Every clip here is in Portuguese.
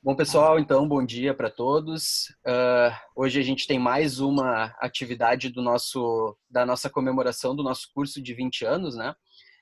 Bom, pessoal, então, bom dia para todos. Hoje a gente tem mais uma atividade da nossa comemoração do nosso curso de 20 anos, né?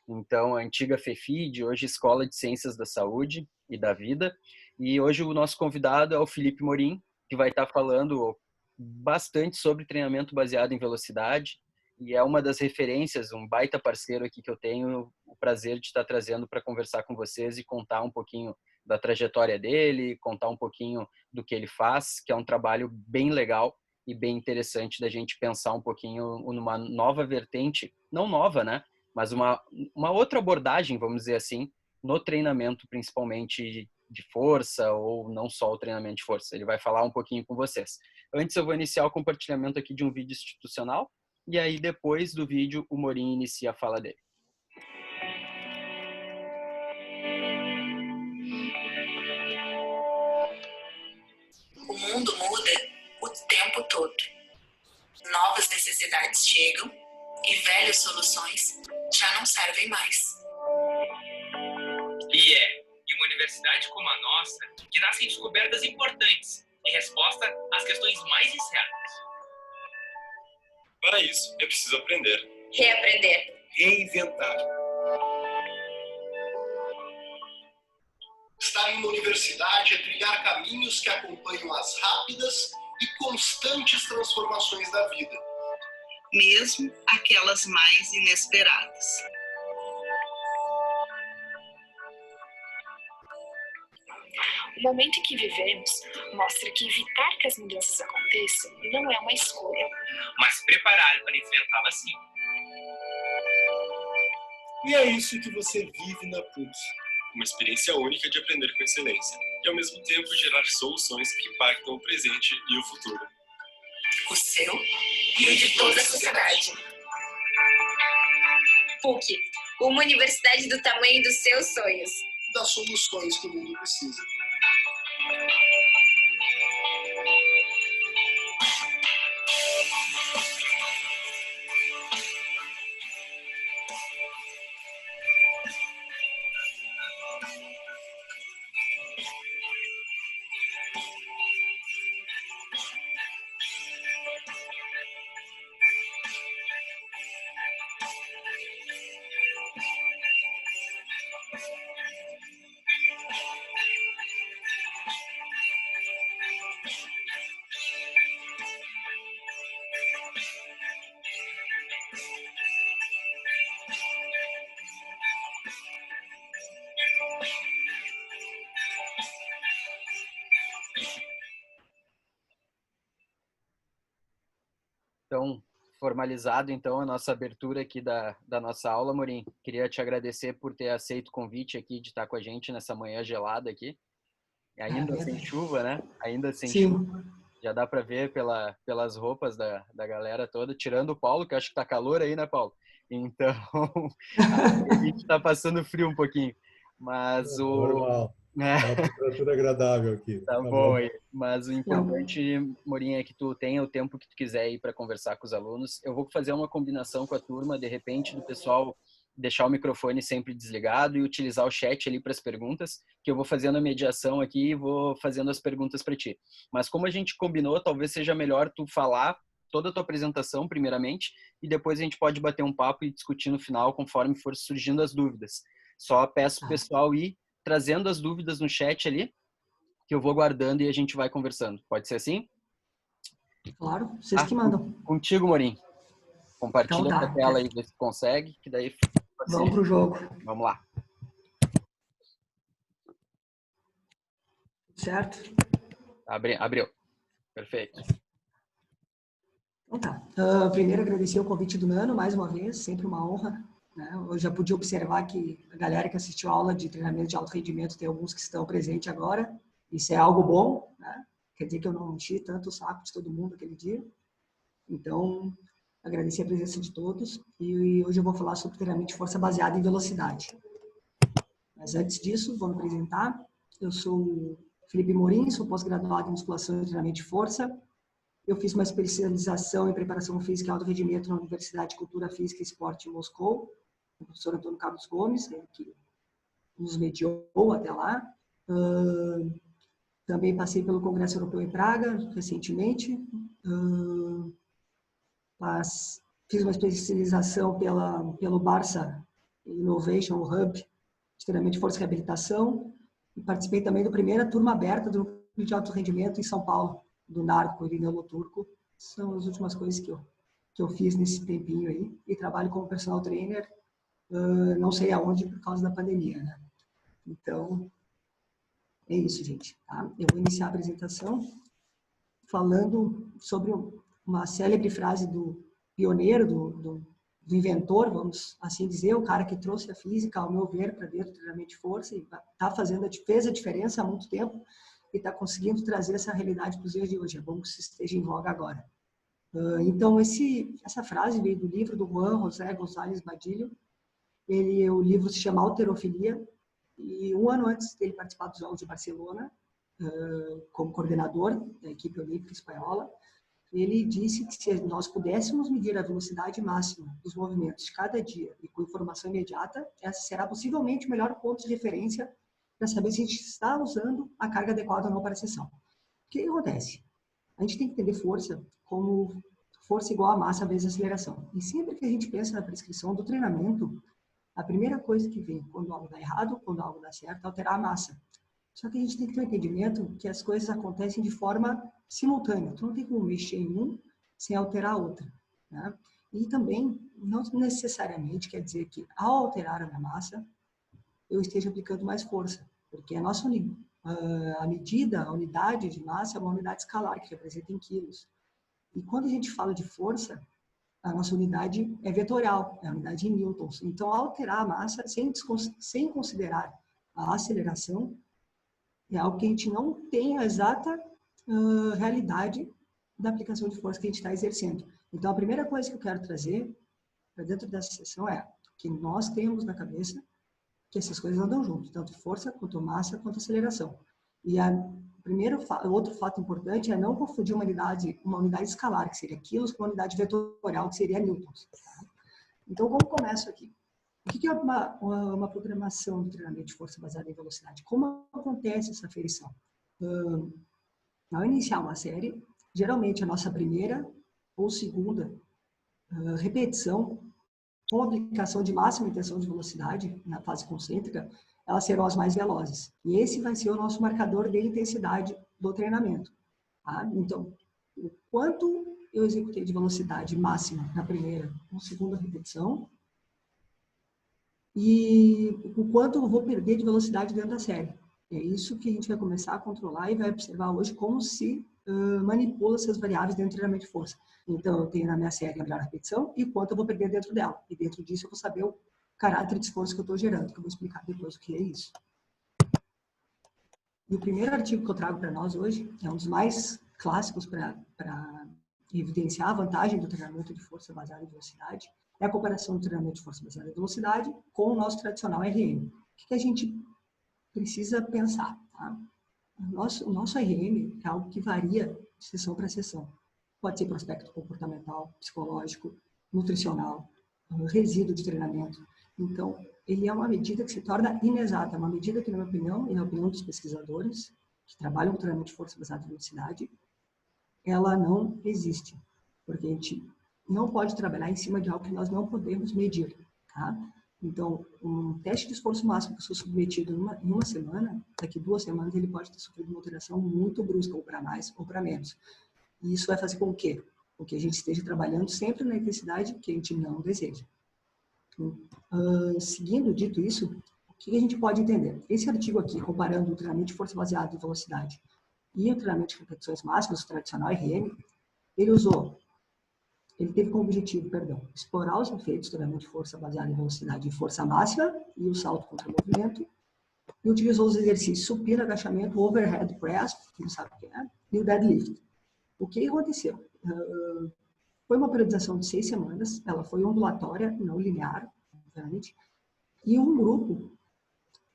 Então, a antiga FEFID, hoje Escola de Ciências da Saúde e da Vida. E hoje o nosso convidado é o Felipe Morim, que vai estar falando bastante sobre treinamento baseado em velocidade. E é uma das referências, um baita parceiro aqui que eu tenho o prazer de estar trazendo para conversar com vocês e contar um pouquinho da trajetória dele, contar um pouquinho do que ele faz, que é um trabalho bem legal e bem interessante da gente pensar um pouquinho numa nova vertente, não nova, né? Mas uma outra abordagem, vamos dizer assim, no treinamento, principalmente de força ou não só o treinamento de força. Ele vai falar um pouquinho com vocês. Antes eu vou iniciar o compartilhamento aqui de um vídeo institucional e aí depois do vídeo o Morim inicia a fala dele. O mundo muda o tempo todo. Novas necessidades chegam e velhas soluções já não servem mais. E em uma universidade como a nossa, que nascem descobertas importantes em resposta às questões mais incertas. Para isso, é preciso aprender. Reaprender. Reinventar. Estar em uma universidade é trilhar caminhos que acompanham as rápidas e constantes transformações da vida. Mesmo aquelas mais inesperadas. O momento em que vivemos mostra que evitar que as mudanças aconteçam não é uma escolha, Mas preparar para enfrentá-las sim. E é isso que você vive na PUC. Uma experiência única de aprender com excelência. E ao mesmo tempo gerar soluções que impactam o presente e o futuro. O seu e o de toda a sociedade. PUC, uma universidade do tamanho dos seus sonhos. Das soluções que o mundo precisa. Então, formalizado então a nossa abertura aqui da nossa aula, Morim. Queria te agradecer por ter aceito o convite aqui de estar com a gente nessa manhã gelada aqui. Ainda sem chuva, né? Ainda sem chuva. Já dá para ver pelas roupas da galera toda, tirando o Paulo, que acho que tá calor aí, né, Paulo? Então, a gente está passando frio um pouquinho. Mas normal. É uma temperatura agradável aqui. Tá bom aí. Mas o importante, Morim, é que tu tenha o tempo que tu quiser aí para conversar com os alunos. Eu vou fazer uma combinação com a turma, de repente, do pessoal deixar o microfone sempre desligado e utilizar o chat ali para as perguntas, que eu vou fazendo a mediação aqui e vou fazendo as perguntas para ti. Mas como a gente combinou, talvez seja melhor tu falar toda a tua apresentação, primeiramente, e depois a gente pode bater um papo e discutir no final, conforme for surgindo as dúvidas. Só peço pro pessoal ir trazendo as dúvidas no chat ali, que eu vou guardando e a gente vai conversando. Pode ser assim? Claro, vocês que mandam. Contigo, Morim. Compartilha Então tá. a tela aí, vê se consegue, que daí... Vamos pro jogo. Vamos lá. Certo? Abriu. Perfeito. Então tá. Primeiro, agradecer o convite do Nano, mais uma vez, sempre uma honra. Né? Eu já podia observar que a galera que assistiu a aula de treinamento de alto rendimento tem alguns que estão presentes agora. Isso é algo bom, né? Quer dizer que eu não enchi tanto o saco de todo mundo aquele dia. Então, agradecer a presença de todos. E hoje eu vou falar sobre treinamento de força baseado em velocidade. Mas antes disso, vou me apresentar. Eu sou o Felipe Morim, sou pós-graduado em musculação e treinamento de força. Eu fiz uma especialização em preparação física e alto rendimento na Universidade de Cultura Física e Esporte em Moscou. O professor Antônio Carlos Gomes, ele que nos mediou até lá. Também passei pelo Congresso Europeu em Praga, recentemente. Fiz uma especialização pelo Barça Innovation Hub, de treinamento de força e reabilitação. E participei também da primeira turma aberta do Núcleo de Alto Rendimento em São Paulo, do NARCO, Irineu Loturco. São as últimas coisas que eu fiz nesse tempinho aí. E trabalho como personal trainer, não sei aonde, por causa da pandemia, né? Então, é isso, gente. Tá? Eu vou iniciar a apresentação falando sobre uma célebre frase do pioneiro, do inventor, vamos assim dizer, o cara que trouxe a física, ao meu ver, para dentro do treinamento de força e fez a diferença há muito tempo e está conseguindo trazer essa realidade para os dias de hoje. É bom que isso esteja em voga agora. Então, essa frase veio do livro do Juan José González Badillo. O livro se chama Halterofilia. E um ano antes dele participar dos Jogos de Barcelona, como coordenador da equipe olímpica espanhola, ele disse que se nós pudéssemos medir a velocidade máxima dos movimentos de cada dia e com informação imediata, essa será possivelmente o melhor ponto de referência para saber se a gente está usando a carga adequada ou não para a sessão. O que acontece? A gente tem que entender força como força igual a massa vezes aceleração. E sempre que a gente pensa na prescrição do treinamento, a primeira coisa que vem quando algo dá errado, quando algo dá certo, é alterar a massa. Só que a gente tem que ter um entendimento que as coisas acontecem de forma simultânea. Tu não tem como mexer em um sem alterar a outra. Né? E também, não necessariamente quer dizer que, ao alterar a minha massa, eu esteja aplicando mais força. Porque a medida, a unidade de massa é uma unidade escalar, que representa em quilos. E quando a gente fala de força, a nossa unidade é vetorial, é a unidade em newtons. Então, alterar a massa sem considerar a aceleração é algo que a gente não tem a exata realidade da aplicação de força que a gente está exercendo. Então, a primeira coisa que eu quero trazer para dentro dessa sessão é que nós temos na cabeça que essas coisas andam juntas, tanto força, quanto massa, quanto aceleração. E o outro fato importante é não confundir uma unidade escalar, que seria quilos, com uma unidade vetorial, que seria newtons. Tá? Então, como começo aqui? O que é uma programação de treinamento de força baseada em velocidade? Como acontece essa aferição? Ao iniciar uma série, geralmente a nossa primeira ou segunda repetição, com aplicação de máxima intenção de velocidade na fase concêntrica, elas serão as mais velozes. E esse vai ser o nosso marcador de intensidade do treinamento. Tá? Então, o quanto eu executei de velocidade máxima na primeira ou segunda repetição e o quanto eu vou perder de velocidade dentro da série. É isso que a gente vai começar a controlar e vai observar hoje como se manipula essas variáveis dentro do treinamento de força. Então, eu tenho na minha série a melhor repetição e quanto eu vou perder dentro dela. E dentro disso eu vou saber o caráter de esforço que eu estou gerando, que eu vou explicar depois o que é isso. E o primeiro artigo que eu trago para nós hoje é um dos mais clássicos para evidenciar a vantagem do treinamento de força baseado em velocidade. É a comparação do treinamento de força baseada em velocidade com o nosso tradicional RM. O que a gente precisa pensar? Tá? O nosso RM é algo que varia de sessão para sessão. Pode ser por aspecto comportamental, psicológico, nutricional, resíduo de treinamento. Então, ele é uma medida que se torna inexata, uma medida que, na minha opinião, e na opinião dos pesquisadores que trabalham com treinamento de força baseada em velocidade, ela não existe, porque a gente não pode trabalhar em cima de algo que nós não podemos medir, tá? Então, um teste de esforço máximo que eu sou submetido em uma semana, daqui 2 semanas ele pode ter sofrido uma alteração muito brusca, ou para mais ou para menos. E isso vai fazer com que a gente esteja trabalhando sempre na intensidade que a gente não deseja. Seguindo dito isso, o que a gente pode entender? Esse artigo aqui, comparando o treinamento de força baseada em velocidade e o treinamento de repetições máximas, o tradicional RM, ele teve como objetivo, explorar os efeitos do treinamento de força baseada em velocidade e força máxima e o salto contra o movimento, e utilizou os exercícios supino, agachamento, overhead press, que não sabe o que é, e o deadlift. O que aconteceu? Foi uma periodização de 6 semanas, ela foi ondulatória, não linear, obviamente, e um grupo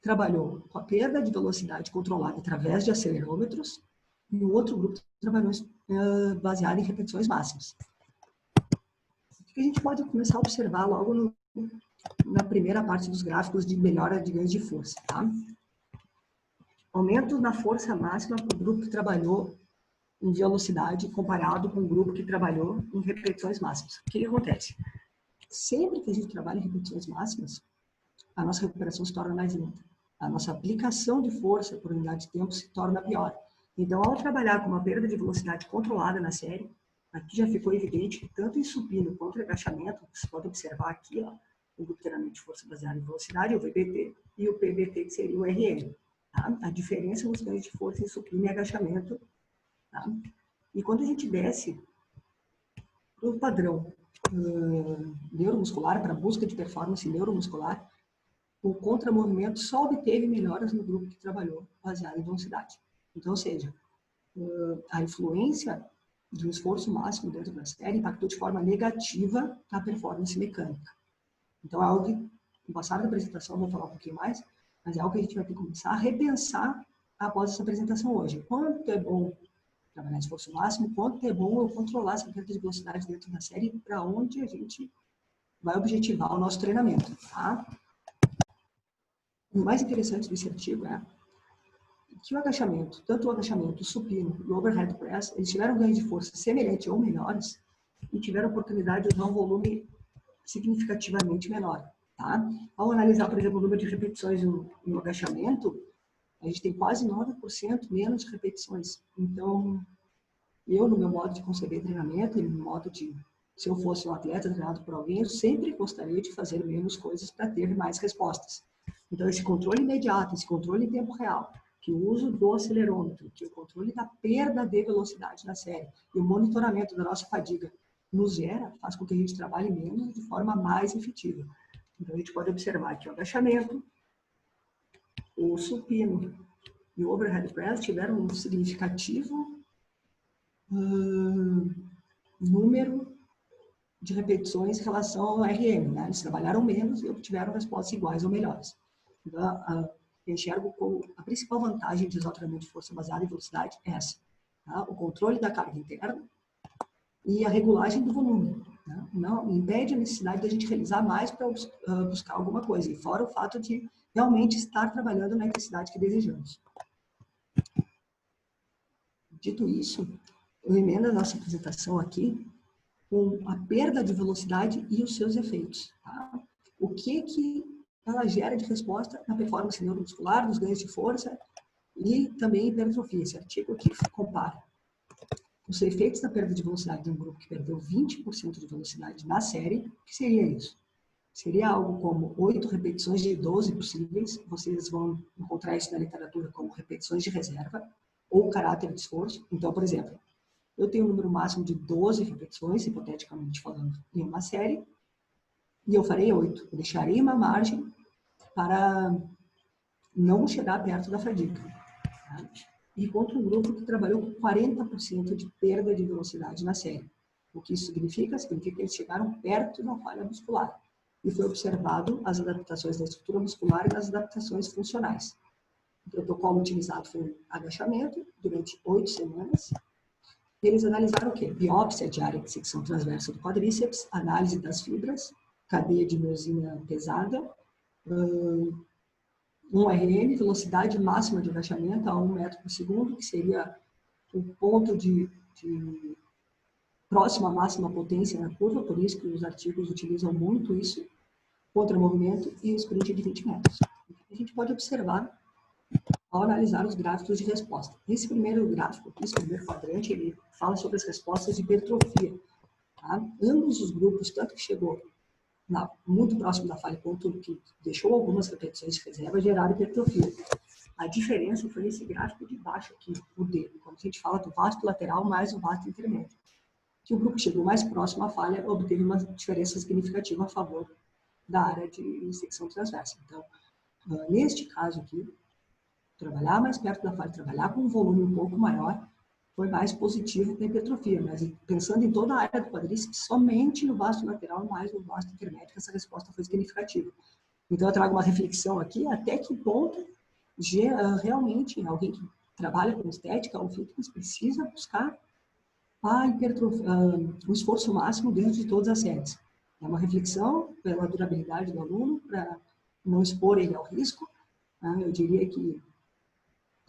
trabalhou com a perda de velocidade controlada através de acelerômetros, e o outro grupo trabalhou baseado em repetições máximas. O que a gente pode começar a observar logo na primeira parte dos gráficos de melhora de ganhos de força, tá? Aumento na força máxima para o grupo que trabalhou em velocidade comparado com o grupo que trabalhou em repetições máximas. O que acontece? Sempre que a gente trabalha em repetições máximas, a nossa recuperação se torna mais lenta. A nossa aplicação de força por unidade de tempo se torna pior. Então, ao trabalhar com uma perda de velocidade controlada na série, aqui já ficou evidente que tanto em supino quanto em agachamento, você pode observar aqui, ó, o grupo de treinamento de força baseada em velocidade, o VBT, e o PBT, que seria o RM. Tá? A diferença nos ganhos de força em supino e agachamento. Tá? E quando a gente desce para o padrão neuromuscular, para a busca de performance neuromuscular, o contramovimento só obteve melhoras no grupo que trabalhou baseado em velocidade. Então, ou seja, a influência de um esforço máximo dentro da série impactou de forma negativa a performance mecânica. Então, é algo que, no passar da apresentação, eu vou falar um pouquinho mais, mas é algo que a gente vai ter que começar a repensar após essa apresentação hoje. Quanto é bom trabalhar em esforço máximo, quanto é bom eu controlar essa perda de velocidade dentro da série para onde a gente vai objetivar o nosso treinamento. Tá? O mais interessante desse artigo é que o agachamento, tanto o agachamento, o supino e o overhead press, eles tiveram ganho de força semelhante ou melhores e tiveram oportunidade de usar um volume significativamente menor. Tá? Ao analisar, por exemplo, o número de repetições no agachamento, a gente tem quase 9% menos repetições. Então, eu, no meu modo de conceber treinamento, e no modo de, se eu fosse um atleta treinado por alguém, eu sempre gostaria de fazer menos coisas para ter mais respostas. Então, esse controle imediato, esse controle em tempo real, que o uso do acelerômetro, que o controle da perda de velocidade na série e o monitoramento da nossa fadiga nos gera, faz com que a gente trabalhe menos de forma mais efetiva. Então, a gente pode observar que o agachamento, o supino e o overhead press tiveram um significativo número de repetições em relação ao RM. Né? Eles trabalharam menos e obtiveram respostas iguais ou melhores. Então, eu enxergo como a principal vantagem de usar o treinamento de força baseada em velocidade é essa. Tá? O controle da carga interna e a regulagem do volume. Né? Não impede a necessidade de a gente realizar mais para buscar alguma coisa. E fora o fato de realmente estar trabalhando na intensidade que desejamos. Dito isso, eu emendo a nossa apresentação aqui com a perda de velocidade e os seus efeitos. Tá? O que ela gera de resposta na performance neuromuscular, nos ganhos de força e também em hipertrofia. Esse artigo aqui compara os efeitos da perda de velocidade de um grupo que perdeu 20% de velocidade na série. O que seria isso? Seria algo como 8 repetições de 12 possíveis. Vocês vão encontrar isso na literatura como repetições de reserva ou caráter de esforço. Então, por exemplo, eu tenho um número máximo de 12 repetições, hipoteticamente falando, em uma série, e eu farei 8. Eu deixarei uma margem para não chegar perto da fadiga. Tá? E contra um grupo que trabalhou com 40% de perda de velocidade na série. O que isso significa? Significa que eles chegaram perto da falha muscular. E foi observado as adaptações da estrutura muscular e das adaptações funcionais. O protocolo utilizado foi um agachamento durante 8 semanas. Eles analisaram o quê? Biópsia de área de secção transversa do quadríceps, análise das fibras, cadeia de miosina pesada, um RM, velocidade máxima de agachamento a 1 metro por segundo, que seria o ponto de próxima máxima potência na curva, por isso que os artigos utilizam muito isso, contra movimento e o sprint de 20 metros. A gente pode observar ao analisar os gráficos de resposta. Esse primeiro gráfico, esse primeiro quadrante, ele fala sobre as respostas de hipertrofia. Tá? Ambos os grupos, tanto que chegou muito próximo da falha, ponto que deixou algumas repetições de reserva, geraram hipertrofia. A diferença foi nesse gráfico de baixo aqui, o D, quando a gente fala do vasto lateral mais o vasto intermédio. Que o grupo que chegou mais próximo à falha obteve uma diferença significativa a favor da área de secção transversa. Então, neste caso aqui, trabalhar mais perto da falha, trabalhar com um volume um pouco maior, foi mais positivo para a hipertrofia, mas pensando em toda a área do quadríceps, somente no vasto lateral mais no vasto intermédio, essa resposta foi significativa. Então, eu trago uma reflexão aqui, até que ponto realmente alguém que trabalha com estética ou fitness precisa buscar o esforço máximo dentro de todas as séries. É uma reflexão pela durabilidade do aluno, para não expor ele ao risco. Eu diria que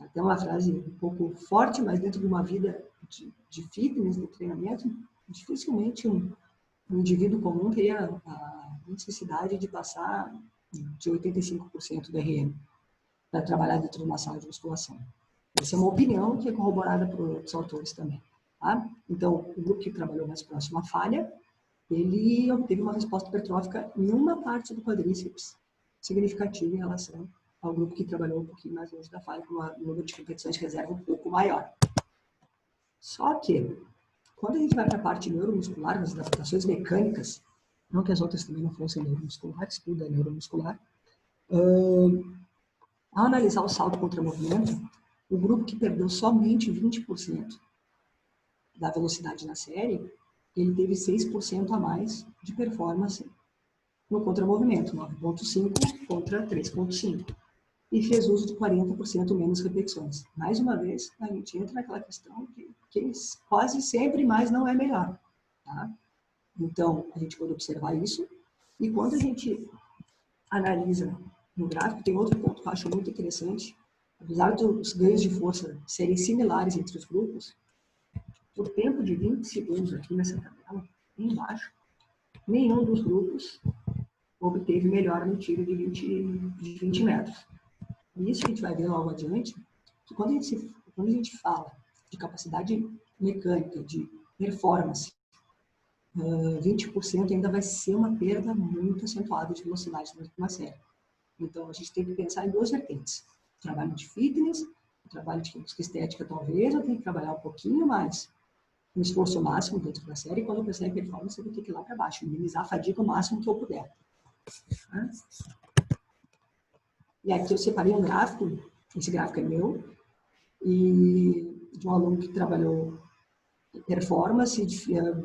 Até uma frase um pouco forte, mas dentro de uma vida de fitness, de treinamento, dificilmente um indivíduo comum teria a necessidade de passar de 85% do RM para trabalhar dentro de uma sala de musculação. Essa é uma opinião que é corroborada por outros autores também. Tá? Então, o grupo que trabalhou mais próximo à falha, ele obteve uma resposta hipertrófica em uma parte do quadríceps significativa em relação ao grupo que trabalhou um pouquinho mais longe da falha, com um número de repetições de reserva um pouco maior. Só que, quando a gente vai para a parte neuromuscular, nas adaptações mecânicas, não que as outras também não fossem neuromusculares, tudo é neuromuscular, ao analisar o salto contra movimento, o grupo que perdeu somente 20% da velocidade na série, ele teve 6% a mais de performance no contramovimento, 9,5 contra 3,5. E fez uso de 40% menos repetições. Mais uma vez, a gente entra naquela questão de que quase sempre mais não é melhor. Tá? Então, a gente pode observar isso. E quando a gente analisa no gráfico, tem outro ponto que eu acho muito interessante. Apesar dos ganhos de força serem similares entre os grupos, por tempo de 20 segundos aqui nessa tabela, embaixo, nenhum dos grupos obteve melhora no tiro de 20 metros. E isso a gente vai ver logo adiante, que quando a gente fala de capacidade mecânica, de performance, 20% ainda vai ser uma perda muito acentuada de velocidade dentro de uma série. Então, a gente tem que pensar em duas vertentes. Trabalho de fitness, trabalho de estética talvez, eu tenho que trabalhar um pouquinho mais no esforço máximo dentro da série, e quando eu pensar em performance, eu vou ter que ir lá para baixo, minimizar a fadiga o máximo que eu puder. Tá? E aqui eu separei um gráfico, esse gráfico é meu, e de um aluno que trabalhou performance,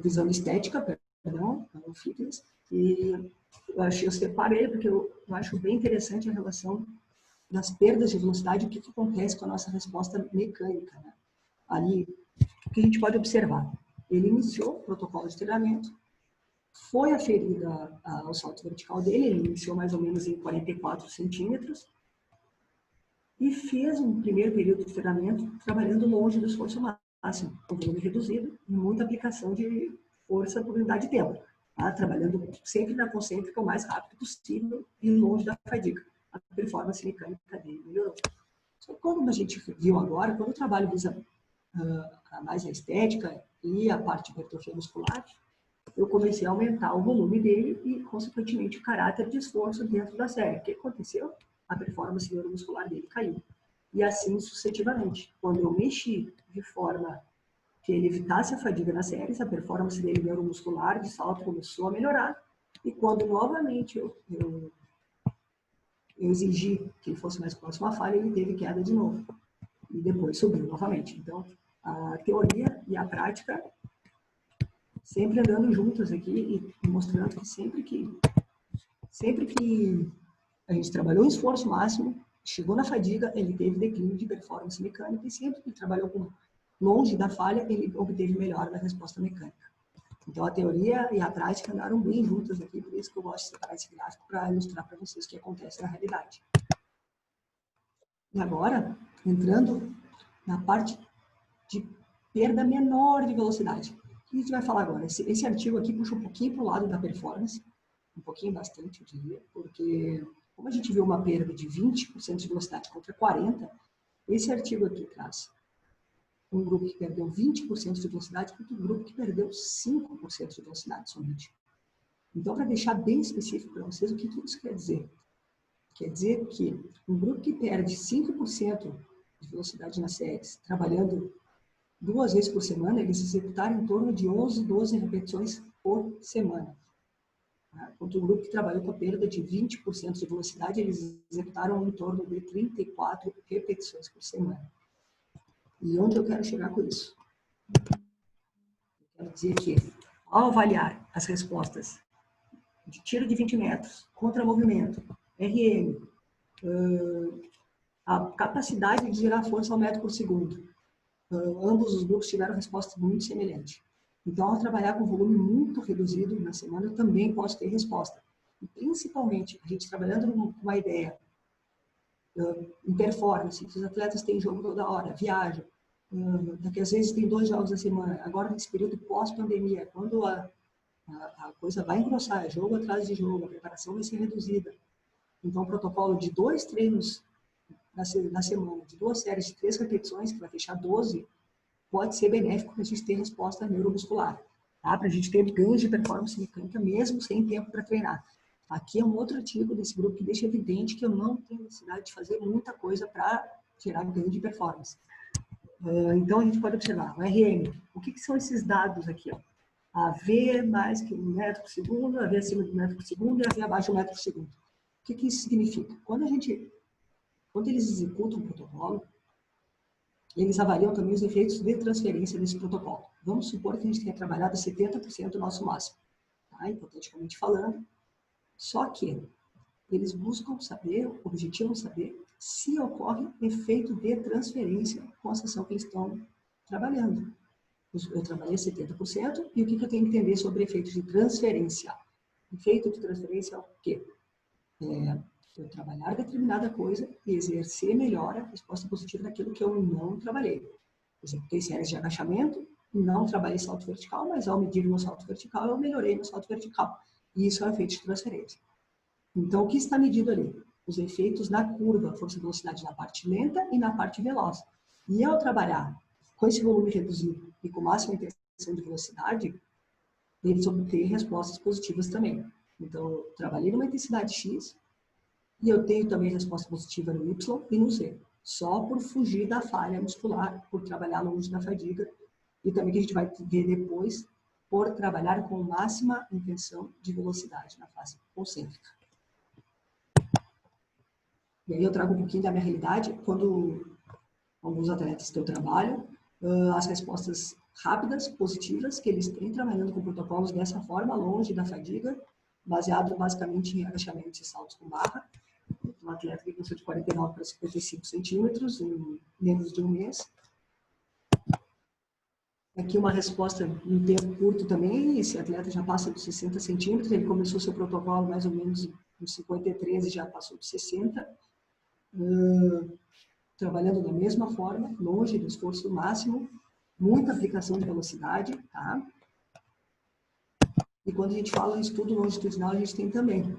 visão estética, perdão, fitness, e eu separei porque eu acho bem interessante a relação das perdas de velocidade, o que acontece com a nossa resposta mecânica. Né? Ali, o que a gente pode observar? Ele iniciou o protocolo de treinamento, foi aferida ao salto vertical dele, ele iniciou mais ou menos em 44 centímetros, e fez um primeiro período de treinamento trabalhando longe do esforço máximo, com volume reduzido e muita aplicação de força por unidade de tempo, tá? Trabalhando sempre na concêntrica o mais rápido possível e longe da fadiga. A performance mecânica dele melhorou. Só que como a gente viu agora, quando o trabalho visa mais a estética e a parte de hipertrofia muscular, eu comecei a aumentar o volume dele e, consequentemente, o caráter de esforço dentro da série. O que aconteceu? A performance neuromuscular dele caiu. E assim sucessivamente. Quando eu mexi de forma que ele evitasse a fadiga nas séries, a performance dele neuromuscular de salto começou a melhorar. E quando novamente eu exigi que ele fosse mais próximo à falha, ele teve queda de novo. E depois subiu novamente. Então, a teoria e a prática sempre andando juntas aqui e mostrando que sempre que a gente trabalhou em esforço máximo, chegou na fadiga, ele teve declínio de performance mecânica, e sempre que ele trabalhou longe da falha, ele obteve melhora da resposta mecânica. Então, a teoria e a prática andaram bem juntas aqui, por isso que eu gosto de separar esse gráfico para ilustrar para vocês o que acontece na realidade. E agora, entrando na parte de perda menor de velocidade. O que a gente vai falar agora? Esse artigo aqui puxa um pouquinho para o lado da performance, um pouquinho bastante, eu diria, porque como a gente viu uma perda de 20% de velocidade contra 40%, esse artigo aqui traz um grupo que perdeu 20% de velocidade contra um grupo que perdeu 5% de velocidade somente. Então, para deixar bem específico para vocês, o que isso quer dizer? Quer dizer que um grupo que perde 5% de velocidade nas séries, trabalhando 2 vezes por semana, eles executaram em torno de 11, 12 repetições por semana. Enquanto o grupo que trabalhou com a perda de 20% de velocidade, eles executaram em torno de 34 repetições por semana. E onde eu quero chegar com isso? Eu quero dizer que, ao avaliar as respostas de tiro de 20 metros, contra-movimento, RM, a capacidade de gerar força ao metro por segundo, ambos os grupos tiveram respostas muito semelhantes. Então, ao trabalhar com volume muito reduzido na semana, eu também posso ter resposta. E, principalmente, a gente trabalhando com uma ideia em performance, que os atletas têm jogo toda hora, viajam, daqui às vezes tem 2 jogos na semana. Agora, nesse período pós-pandemia, quando a coisa vai engrossar, é jogo atrás de jogo, a preparação vai ser reduzida. Então, o protocolo de 2 treinos na semana, de 2 séries de 3 repetições, que vai fechar 12, pode ser benéfico para a gente ter resposta neuromuscular, tá? Para a gente ter ganhos de performance mecânica mesmo sem tempo para treinar. Aqui é um outro artigo desse grupo que deixa evidente que eu não tenho necessidade de fazer muita coisa para gerar ganho de performance. Então, a gente pode observar o RM. O que são esses dados aqui? Ó? A V mais que 1 metro por segundo, a V acima de 1 metro por segundo e a V abaixo de 1 metro por segundo. O que isso significa? Quando eles executam o protocolo, eles avaliam também os efeitos de transferência desse protocolo. Vamos supor que a gente tenha trabalhado 70% do nosso máximo, tá? Hipoteticamente falando. Só que eles buscam saber, objetivam saber, se ocorre efeito de transferência com a sessão que eles estão trabalhando. Eu trabalhei 70% e o que eu tenho que entender sobre efeitos de transferência? Efeito de transferência é o quê? Eu trabalhar determinada coisa e exercer melhor a resposta positiva daquilo que eu não trabalhei. Executei séries de agachamento, não trabalhei salto vertical, mas ao medir meu salto vertical, eu melhorei meu salto vertical. E isso é um efeito de transferência. Então, o que está medido ali? Os efeitos na curva, força e velocidade na parte lenta e na parte veloz. E ao trabalhar com esse volume reduzido e com máxima intenção de velocidade, eles obtêm respostas positivas também. Então, eu trabalhei numa intensidade X, e eu tenho também resposta positiva no Y e no Z, só por fugir da falha muscular, por trabalhar longe da fadiga, e também que a gente vai ver depois, por trabalhar com máxima intenção de velocidade na fase concêntrica. E aí eu trago um pouquinho da minha realidade, quando alguns atletas que eu trabalho, as respostas rápidas, positivas, que eles têm trabalhando com protocolos dessa forma, longe da fadiga, baseado basicamente em agachamentos e saltos com barra. Um atleta que começou de 49 para 55 centímetros em menos de um mês. Aqui uma resposta em tempo curto também. Esse atleta já passa dos 60 centímetros. Ele começou seu protocolo mais ou menos nos 53 e já passou de 60. Trabalhando da mesma forma, longe do esforço máximo. Muita aplicação de velocidade, tá? E quando a gente fala em estudo longitudinal, a gente tem também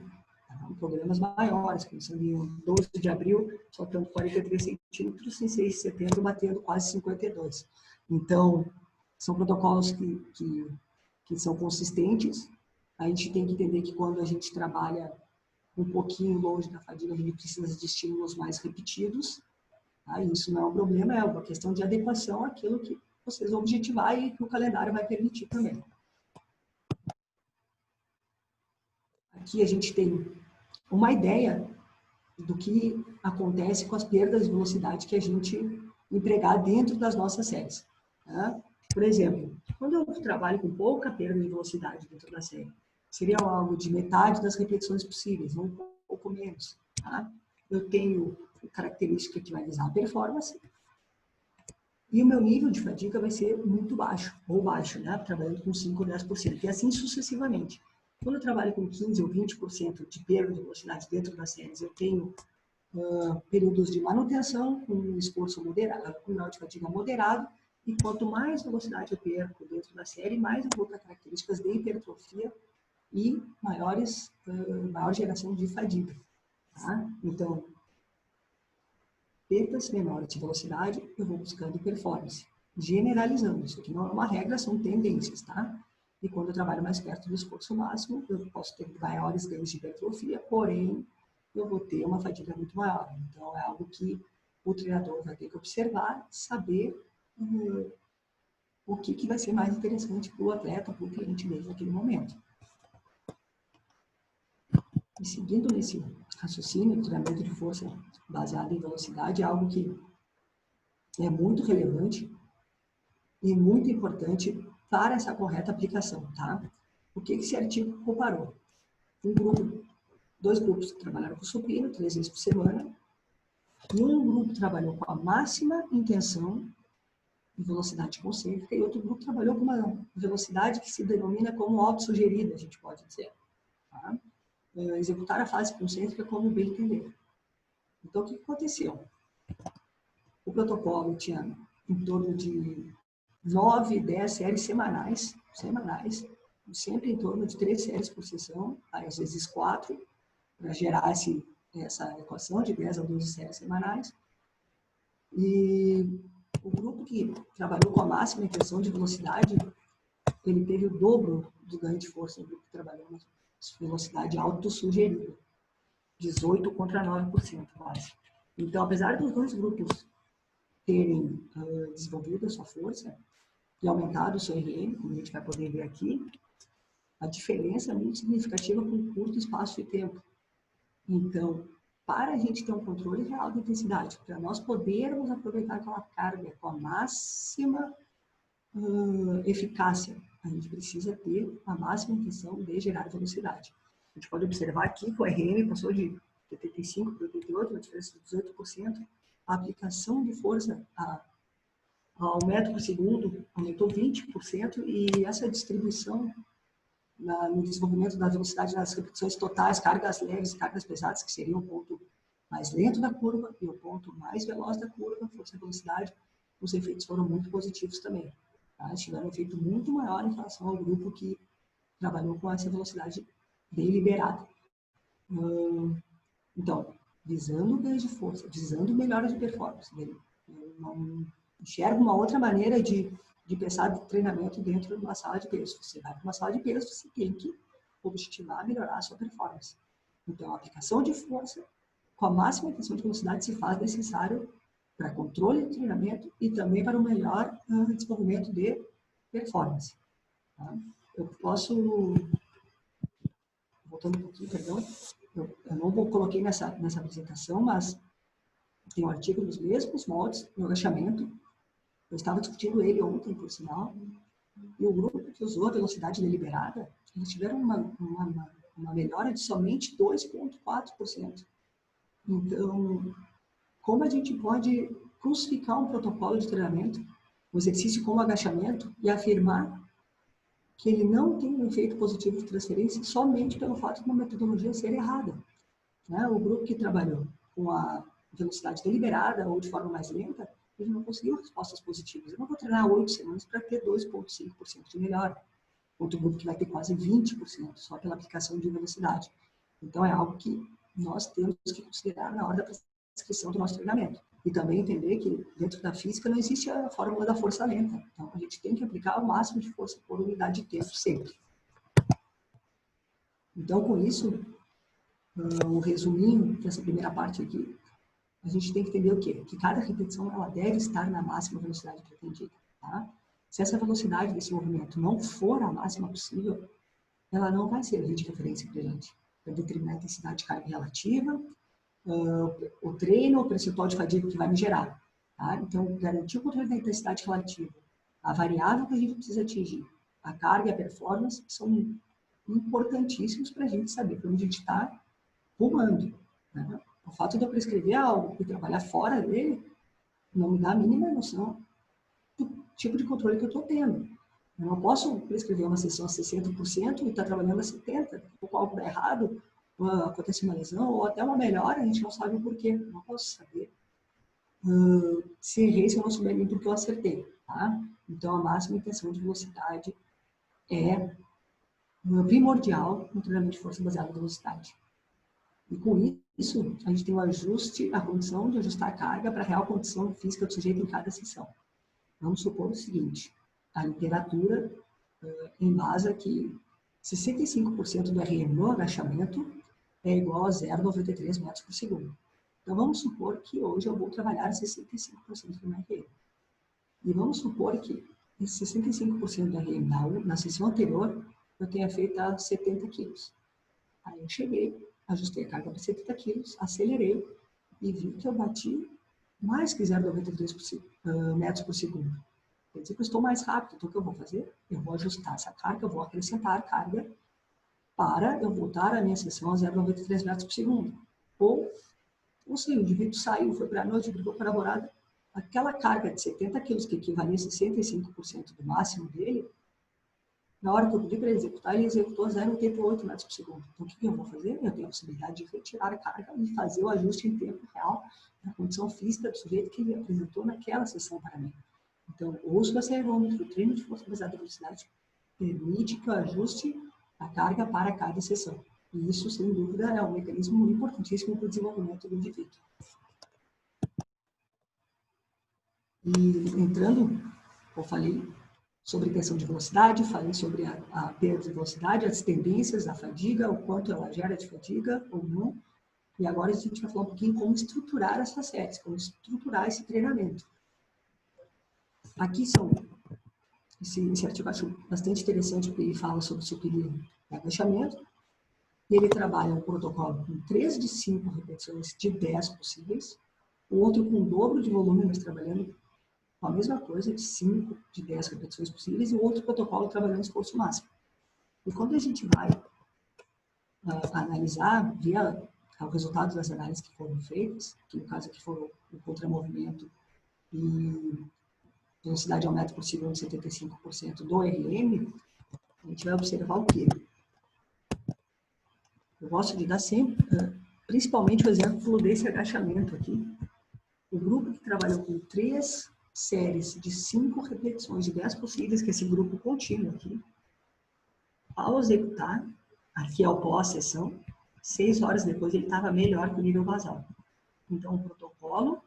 programas maiores, começando em 12 de abril, soltando 43 centímetros, em 6 de setembro, batendo quase 52. Então, são protocolos que são consistentes. A gente tem que entender que quando a gente trabalha um pouquinho longe da fadiga, a gente precisa de estímulos mais repetidos. Tá? Isso não é um problema, é uma questão de adequação àquilo que vocês vão objetivar e que o calendário vai permitir também. Aqui a gente tem uma ideia do que acontece com as perdas de velocidade que a gente empregar dentro das nossas séries. Tá? Por exemplo, quando eu trabalho com pouca perda de velocidade dentro da série, seria algo de metade das repetições possíveis, um pouco menos. Tá? Eu tenho característica que vai visar a performance e o meu nível de fadiga vai ser muito baixo, ou baixo, né? Trabalhando com 5 ou 10%, e assim sucessivamente. Quando eu trabalho com 15% ou 20% de perda de velocidade dentro das séries, eu tenho períodos de manutenção com um esforço moderado, com grau de fadiga moderado, e quanto mais velocidade eu perco dentro da série, mais eu vou para características de hipertrofia e maior geração de fadiga. Tá? Então, perdas menores de velocidade, eu vou buscando performance. Generalizando, isso aqui não é uma regra, são tendências, tá? E quando eu trabalho mais perto do esforço máximo, eu posso ter maiores ganhos de hipertrofia, porém, eu vou ter uma fadiga muito maior. Então, é algo que o treinador vai ter que observar, saber o que vai ser mais interessante para o atleta, para o cliente dele naquele momento. E seguindo nesse raciocínio, o treinamento de força baseado em velocidade é algo que é muito relevante e muito importante para essa correta aplicação, tá? O que esse artigo comparou? Dois grupos que trabalharam com supino 3 vezes por semana, e um grupo trabalhou com a máxima intenção de velocidade concêntrica e outro grupo trabalhou com uma velocidade que se denomina como autossugerida, a gente pode dizer. Tá? Executar a fase concêntrica como bem entender. Então, o que aconteceu? O protocolo tinha em torno de 9, 10 séries semanais, sempre em torno de 3 séries por sessão, às vezes 4, para gerar essa equação de 10 a 12 séries semanais. E o grupo que trabalhou com a máxima intenção de velocidade, ele teve o dobro do ganho de força do grupo que trabalhou na velocidade autossugerida, 18 contra 9% quase. Então, apesar dos dois grupos terem desenvolvido a sua força e aumentado o seu RM, como a gente vai poder ver aqui, a diferença é muito significativa com um curto espaço de tempo. Então, para a gente ter um controle real da intensidade, para nós podermos aproveitar aquela carga com a máxima eficácia, a gente precisa ter a máxima intenção de gerar velocidade. A gente pode observar aqui que o RM passou de 85 para 88, uma diferença de 18%. A aplicação de força ao metro por segundo aumentou 20%, e essa distribuição no desenvolvimento da velocidade nas repetições totais, cargas leves e cargas pesadas, que seriam o ponto mais lento da curva e o ponto mais veloz da curva, força e velocidade, os efeitos foram muito positivos também. Tá? Tiveram um efeito muito maior em relação ao grupo que trabalhou com essa velocidade deliberada. Então, visando ganho de força, visando melhora de performance, eu não enxergo uma outra maneira de pensar de treinamento dentro de uma sala de peso. Você vai para uma sala de peso, você tem que objetivar melhorar a sua performance. Então, a aplicação de força com a máxima intenção de velocidade se faz necessário para controle de treinamento e também para o melhor desenvolvimento de performance. Tá? Eu posso... Voltando um pouquinho, perdão. Eu não coloquei nessa apresentação, mas tem um artigo dos mesmos moldes no agachamento. Eu estava discutindo ele ontem, por sinal, e o grupo que usou a velocidade deliberada, eles tiveram uma melhora de somente 2,4%. Então, como a gente pode crucificar um protocolo de treinamento, um exercício como agachamento, e afirmar que ele não tem um efeito positivo de transferência somente pelo fato de uma metodologia ser errada? Né? O grupo que trabalhou com a velocidade deliberada ou de forma mais lenta, ele não conseguiu respostas positivas. Eu não vou treinar 8 semanas para ter 2,5% de melhora. Outro grupo que vai ter quase 20% só pela aplicação de velocidade. Então, é algo que nós temos que considerar na hora da prescrição do nosso treinamento. E também entender que dentro da física não existe a fórmula da força lenta. Então, a gente tem que aplicar o máximo de força por unidade de tempo sempre. Então, com isso, um resuminho dessa primeira parte aqui, a gente tem que entender o quê? Que cada repetição ela deve estar na máxima velocidade pretendida. Tá? Se essa velocidade desse movimento não for a máxima possível, ela não vai servir de referência para a gente, para determinar a intensidade de carga relativa, o treino, o percentual de fadiga que vai me gerar. Tá? Então, garantir o controle da intensidade relativa, a variável que a gente precisa atingir, a carga e a performance são importantíssimos para a gente saber para onde a gente está rumando. Né? O fato de eu prescrever algo e trabalhar fora dele não me dá a mínima noção do tipo de controle que eu estou tendo. Eu não posso prescrever uma sessão a 60% e estar trabalhando a 70%. Daqui a pouco algo dá errado, acontece uma lesão ou até uma melhora, a gente não sabe o porquê. Eu não posso saber se errei, se eu não souber nem porque eu acertei. Tá? Então, a máxima intenção de velocidade é primordial no treinamento de força baseado em velocidade. E com isso, a gente tem o ajuste, a condição de ajustar a carga para a real condição física do sujeito em cada sessão. Vamos supor o seguinte, a literatura embasa que 65% do RM no agachamento é igual a 0,93 metros por segundo. Então, vamos supor que hoje eu vou trabalhar 65% do meu RM. E vamos supor que esse 65% do RM na sessão anterior eu tenha feito a 70 quilos. Aí eu cheguei, ajustei a carga para 70 quilos, acelerei e vi que eu bati mais que 0,93 metros por segundo. Quer dizer que eu estou mais rápido. Então, o que eu vou fazer? Eu vou ajustar essa carga, eu vou acrescentar carga para eu voltar a minha sessão a 0,93 metros por segundo. Ou seja, o indivíduo saiu, foi para a noite, brigou com a namorada, aquela carga de 70 quilos, que equivalia a 65% do máximo dele, Na hora que eu pedi para ele executar, ele executou 0,88 metros por segundo. Então, o que eu vou fazer? Eu tenho a possibilidade de retirar a carga e fazer o ajuste em tempo real na condição física do sujeito que ele apresentou naquela sessão para mim. Então, o uso do acelerômetro, o treino de força baseada em velocidade, permite que eu ajuste a carga para cada sessão. E isso, sem dúvida, é um mecanismo importantíssimo para o desenvolvimento do indivíduo. E entrando, eu falei sobre questão de velocidade, falei sobre a perda de velocidade, as tendências da fadiga, o quanto ela gera de fadiga ou não. E agora a gente vai falar um pouquinho como estruturar essas séries, como estruturar esse treinamento. Aqui são, esse artigo eu acho bastante interessante, porque ele fala sobre supino e agachamento. E ele trabalha um protocolo com 3 de 5 repetições de 10 possíveis, o outro com o dobro de volume, mas trabalhando com a mesma coisa, de 5 de 10 repetições possíveis, e o outro protocolo trabalhando esforço máximo. E quando a gente vai analisar, ver o resultado das análises que foram feitas, que no caso aqui foram o contramovimento e velocidade ao metro por segundo de 75% do RM, a gente vai observar o quê? Eu gosto de dar sempre, principalmente o exemplo desse agachamento aqui. O grupo que trabalhou com 3 séries de 5 repetições de 10 possíveis, que é esse grupo contínuo aqui, ao executar, aqui é o pós-sessão, 6 horas depois ele estava melhor que o nível basal. Então, o protocolo,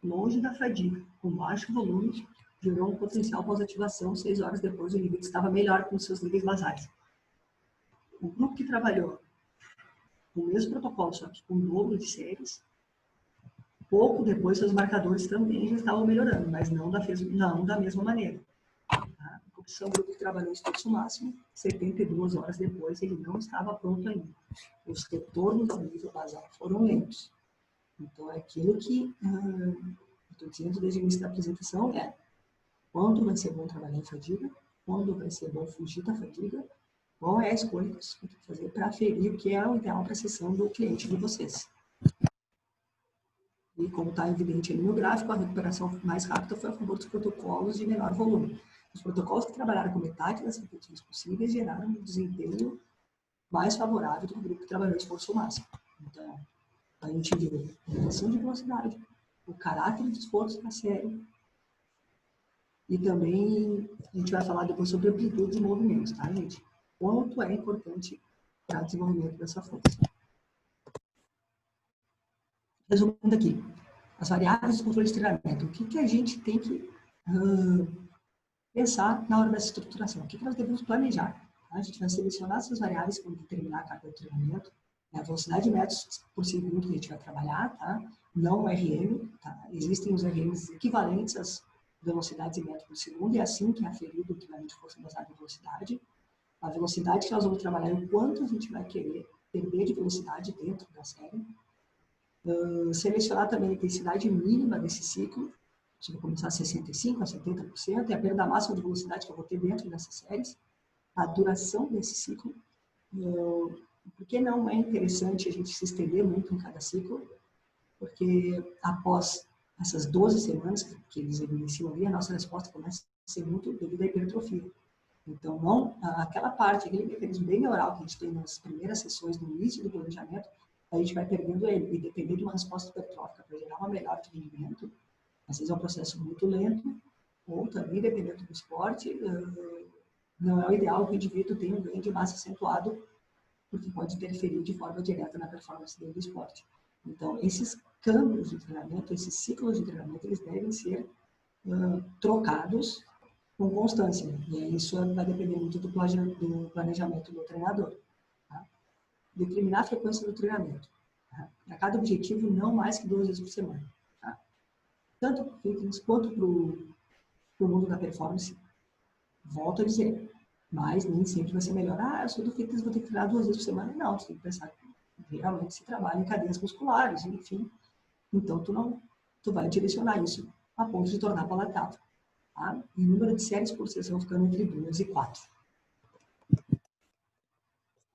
longe da fadiga, com baixo volume, gerou um potencial pós-ativação, 6 horas depois o indivíduo estava melhor com os seus níveis basais. O grupo que trabalhou com o mesmo protocolo, só que com o dobro de séries, pouco depois seus marcadores também já estavam melhorando, mas não da mesma maneira. Tá? A opção grupo que trabalhou em esforço máximo, 72 horas depois ele não estava pronto ainda. Os retornos ao nível basal foram lentos. Então, é aquilo que estou dizendo desde o início da apresentação quando vai ser bom trabalhar em fadiga, quando vai ser bom fugir da fadiga, qual é a escolha que você tem que fazer para aferir o que é o ideal para a sessão do cliente de vocês. E como está evidente ali no gráfico, a recuperação mais rápida foi a favor dos protocolos de menor volume. Os protocolos que trabalharam com metade das repetições possíveis geraram um desempenho mais favorável do que o grupo que trabalhou em esforço máximo. Então, a gente viu a redução de velocidade, o caráter de esforço da série, e também a gente vai falar depois sobre amplitude de movimentos, tá, gente? Quanto é importante para o desenvolvimento dessa força. Resumindo aqui, as variáveis de controle de treinamento. O que a gente tem que pensar na hora dessa estruturação? O que nós devemos planejar? Tá? A gente vai selecionar essas variáveis quando determinar a carga de treinamento, a velocidade de metros por segundo que a gente vai trabalhar, tá? Não o RM. Tá? Existem os RMs equivalentes às velocidades em metros por segundo, e é assim que é aferido o treinamento de força baseada em velocidade. A velocidade que nós vamos trabalhar e o quanto a gente vai querer perder de velocidade dentro da série. Selecionar também a intensidade mínima desse ciclo, se vai começar a 65% a 70%, e a perda máxima de velocidade que eu vou ter dentro dessas séries, a duração desse ciclo, porque não é interessante a gente se estender muito em cada ciclo, porque após essas 12 semanas que eles evidenciam ali, a nossa resposta começa a ser muito devido à hipertrofia. Então, não, aquela parte, aquele mecanismo bem neural que a gente tem nas primeiras sessões, no início do planejamento, a gente vai perdendo ele. E depender de uma resposta hipertrófica para gerar uma melhora de rendimento, às vezes é um processo muito lento, ou também, dependendo do esporte, não é o ideal que o indivíduo tenha um ganho de massa acentuado, porque pode interferir de forma direta na performance dele do esporte. Então, esses câmbios de treinamento, esses ciclos de treinamento, eles devem ser trocados com constância. E isso vai depender muito do planejamento do treinador. Tá? Determinar a frequência do treinamento. Tá? Para cada objetivo, não mais que 2 vezes por semana. Tá? Tanto para o fitness quanto para o mundo da performance. Volto a dizer, mas nem sempre vai ser melhor. Eu sou do fitness, vou ter que treinar 2 vezes por semana. Não, você tem que pensar que realmente se trabalha em cadeias musculares, enfim. Então, tu vai direcionar isso a ponto de tornar palatável. Tá? E o número de séries por sessão ficando entre 2 e 4.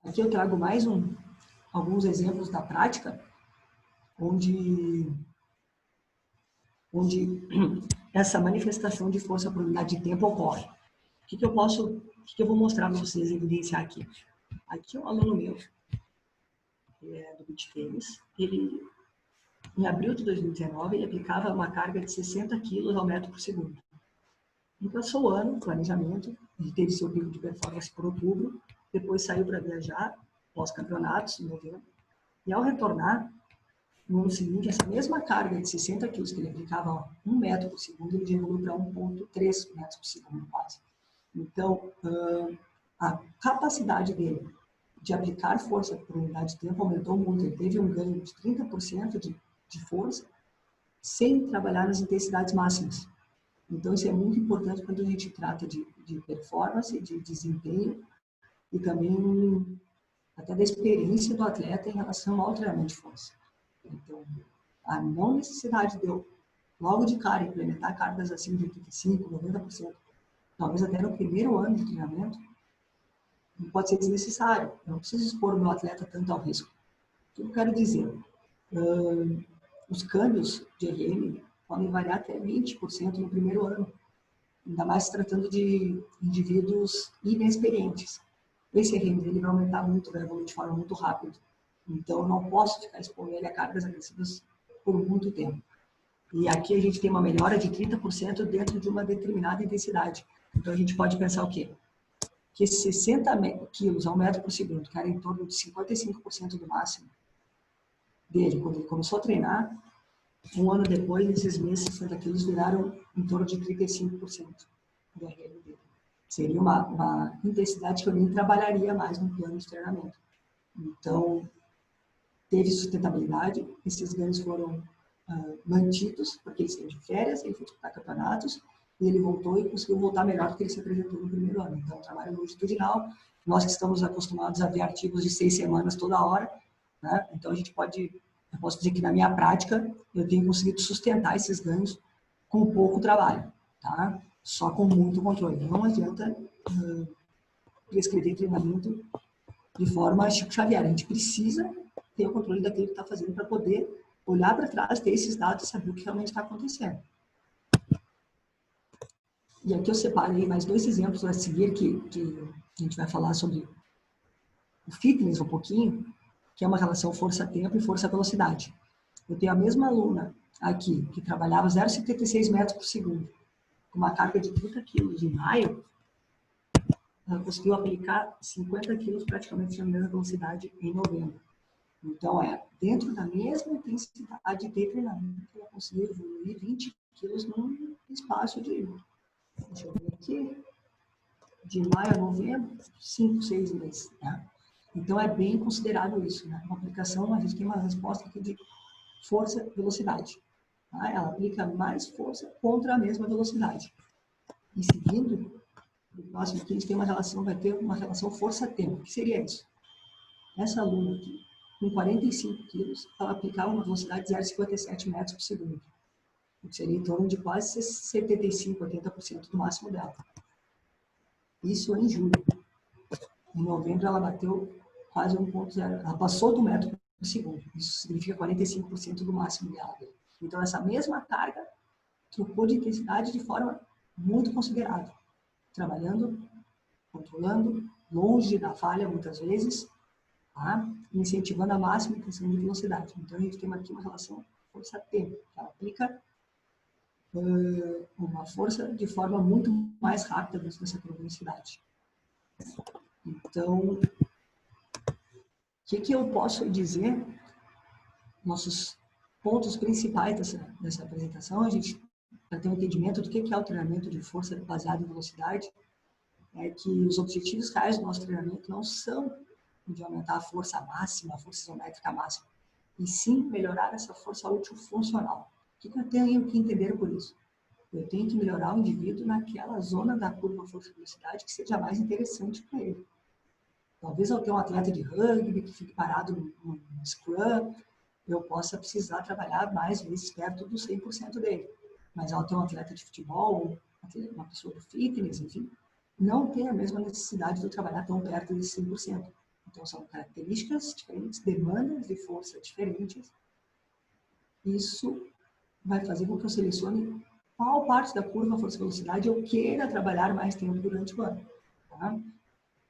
Aqui eu trago mais alguns exemplos da prática, onde essa manifestação de força por unidade de tempo ocorre. O que eu posso O que eu vou mostrar para vocês, evidenciar aqui? Aqui é um aluno meu, que é do beach tênis. Ele, em abril de 2019, ele aplicava uma carga de 60 quilos ao metro por segundo. E passou o ano, planejamento, ele teve seu pico de performance por outubro, depois saiu para viajar, pós-campeonatos, em novembro, e ao retornar, no ano seguinte, essa mesma carga de 60 quilos que ele aplicava a 1 metro por segundo, ele evoluiu para 1,3 metros por segundo, quase. Então, a capacidade dele de aplicar força por unidade de tempo aumentou muito. Ele teve um ganho de 30% de força sem trabalhar nas intensidades máximas. Então, isso é muito importante quando a gente trata de performance, de desempenho e também até da experiência do atleta em relação ao treinamento de força. Então, a não necessidade de eu, logo de cara, implementar cargas acima de 85%, 90%, talvez até no primeiro ano de treinamento, não pode ser desnecessário. Eu não preciso expor o meu atleta tanto ao risco. O que eu quero dizer? Os câmbios de RM podem variar até 20% no primeiro ano, ainda mais se tratando de indivíduos inexperientes. Esse RM dele vai aumentar muito, vai evoluir de forma muito rápida. Então, eu não posso ficar expondo ele a cargas agressivas por muito tempo. E aqui a gente tem uma melhora de 30% dentro de uma determinada intensidade. Então, a gente pode pensar o quê? Que esses 60 quilos ao metro por segundo, que era em torno de 55% do máximo dele, quando ele começou a treinar, um ano depois, esses mesmos 60 quilos viraram em torno de 35% do RM dele. Seria uma intensidade que eu nem trabalharia mais no plano de treinamento. Então, teve sustentabilidade, esses ganhos foram mantidos, porque ele saiu de férias, ele foi disputar campeonatos, e ele voltou e conseguiu voltar melhor do que ele se apresentou no primeiro ano. Então, trabalho longitudinal, nós que estamos acostumados a ver artigos de 6 semanas toda hora, né? Então, eu posso dizer que na minha prática, eu tenho conseguido sustentar esses ganhos com pouco trabalho, tá? Só com muito controle. Não adianta prescrever treinamento de forma Chico Xavier. A gente precisa ter o controle daquilo que está fazendo para poder olhar para trás, ter esses dados e saber o que realmente está acontecendo. E aqui eu separei mais 2 exemplos a seguir que a gente vai falar sobre o fitness um pouquinho, que é uma relação força-tempo e força-velocidade. Eu tenho a mesma aluna aqui, que trabalhava 0,76 metros por segundo, com uma carga de 30 quilos em maio, ela conseguiu aplicar 50 quilos praticamente na mesma velocidade em novembro. Então, dentro da mesma intensidade de treinamento, ela conseguiu evoluir 20 quilos num espaço de, deixa eu ver aqui, de maio a novembro, 5, 6 meses. Né? Então, é bem considerado isso. Né? Uma aplicação, a gente tem uma resposta aqui de força-velocidade. Tá? Ela aplica mais força contra a mesma velocidade. E seguindo, no próximo aqui, a gente tem vai ter uma relação força-tempo. O que seria isso? Essa aluna aqui, com 45 quilos, ela aplicava uma velocidade de 0,57 metros por segundo. O que seria em torno de quase 75%, 80% do máximo dela. Isso em julho. Em novembro, ela bateu quase 1,0. Ela passou do metro por segundo. Isso significa 45% do máximo dela. Então, essa mesma carga trocou de intensidade de forma muito considerável. Trabalhando, controlando, longe da falha muitas vezes, tá? Incentivando a máxima intenção de velocidade. Então, a gente tem aqui uma relação força-tempo. Ela aplica uma força de forma muito mais rápida dentro dessa velocidade. Então, o que eu posso dizer? Nossos pontos principais dessa apresentação, a gente para ter um entendimento do que é o treinamento de força baseado em velocidade, é que os objetivos reais do nosso treinamento não são de aumentar a força máxima, a força isométrica máxima, e sim melhorar essa força útil funcional. O que eu tenho que entender por isso? Eu tenho que melhorar o indivíduo naquela zona da curva força-velocidade que seja mais interessante para ele. Talvez eu tenha um atleta de rugby que fique parado no scrum, eu possa precisar trabalhar mais vezes perto do 100% dele. Mas ao ter um atleta de futebol, uma pessoa do fitness, enfim, não tem a mesma necessidade de eu trabalhar tão perto desse 100%. Então, são características diferentes, demandas de força diferentes. Isso vai fazer com que eu selecione qual parte da curva força-velocidade eu queira trabalhar mais tempo durante o ano. Tá?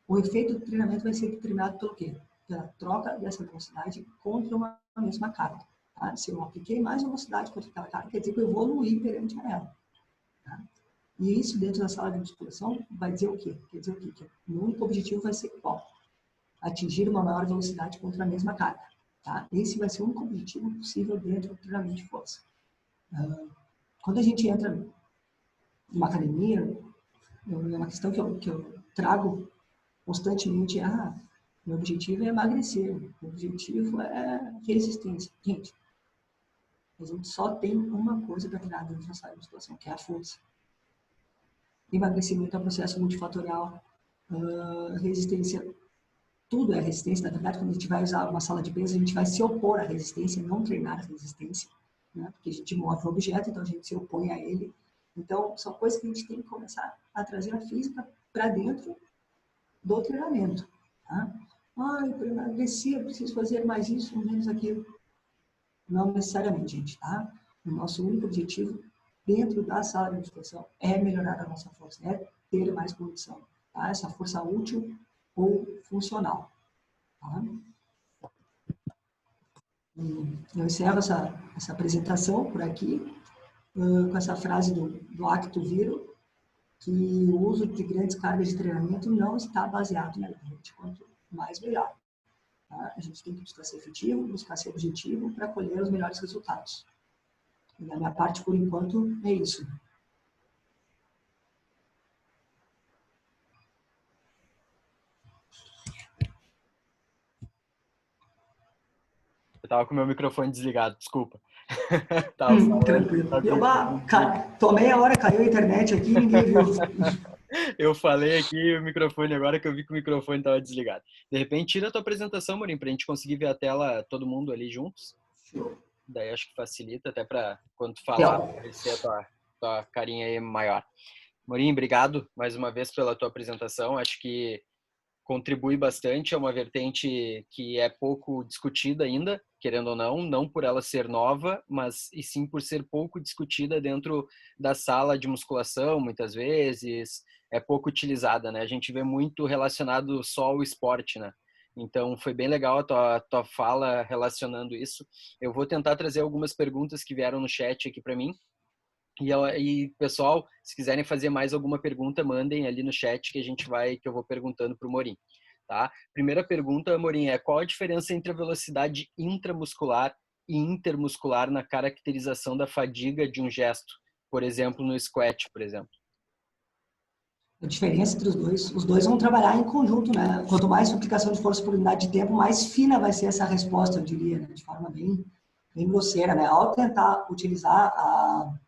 O efeito do treinamento vai ser determinado pelo quê? Pela troca dessa velocidade contra uma mesma carga. Tá? Se eu apliquei mais velocidade contra aquela carga, quer dizer que eu evoluí perante a ela. Tá? E isso dentro da sala de musculação vai dizer o quê? Quer dizer o quê? Que o único objetivo vai ser qual? Atingir uma maior velocidade contra a mesma carga. Tá? Esse vai ser o único objetivo possível dentro do treinamento de força. Quando a gente entra numa academia, é uma questão que eu trago constantemente. Meu objetivo é emagrecer, meu objetivo é resistência. Gente, a gente só tem uma coisa para treinar dentro da sala de musculação, que é a força. Emagrecimento é um processo multifatorial, resistência, tudo é resistência. Na verdade, quando a gente vai usar uma sala de peso, a gente vai se opor à resistência, não treinar a resistência, né? Porque a gente move o objeto, então a gente se opõe a ele. Então, são coisas que a gente tem que começar a trazer a física para dentro do treinamento. Tá? Para emagrecer, eu preciso fazer mais isso, menos aquilo. Não necessariamente, gente. Tá? O nosso único objetivo dentro da sala de musculação é melhorar a nossa força, é ter mais condição. Tá? Essa força útil ou funcional. Tá? Eu encerro essa apresentação por aqui, com essa frase do Acto Viro, que o uso de grandes cargas de treinamento não está baseado na gente, quanto mais melhor. Tá? A gente tem que buscar ser efetivo, buscar ser objetivo para colher os melhores resultados. E da minha parte, por enquanto, é isso. Eu tava com o meu microfone desligado, desculpa. Tranquilo. Tô meia hora, caiu a internet aqui e ninguém viu. Eu falei aqui o microfone agora que eu vi que o microfone estava desligado. De repente, tira a tua apresentação, Morim, para a gente conseguir ver a tela, todo mundo ali juntos. Daí acho que facilita até para quando tu falar, aparecer a tua carinha aí maior. Morim, obrigado mais uma vez pela tua apresentação. Acho que contribui bastante, é uma vertente que é pouco discutida ainda, querendo ou não por ela ser nova, mas e sim por ser pouco discutida dentro da sala de musculação, muitas vezes, é pouco utilizada, né? A gente vê muito relacionado só ao esporte, né? Então, foi bem legal a tua fala relacionando isso. Eu vou tentar trazer algumas perguntas que vieram no chat aqui para mim. E pessoal, se quiserem fazer mais alguma pergunta, mandem ali no chat que eu vou perguntando para o Morim, tá? Primeira pergunta, Morim, qual a diferença entre a velocidade intramuscular e intermuscular na caracterização da fadiga de um gesto, por exemplo, no squat, por exemplo? A diferença entre os dois vão trabalhar em conjunto, né? Quanto mais aplicação de força por unidade de tempo, mais fina vai ser essa resposta, eu diria, né? De forma bem grosseira, né? Ao tentar utilizar a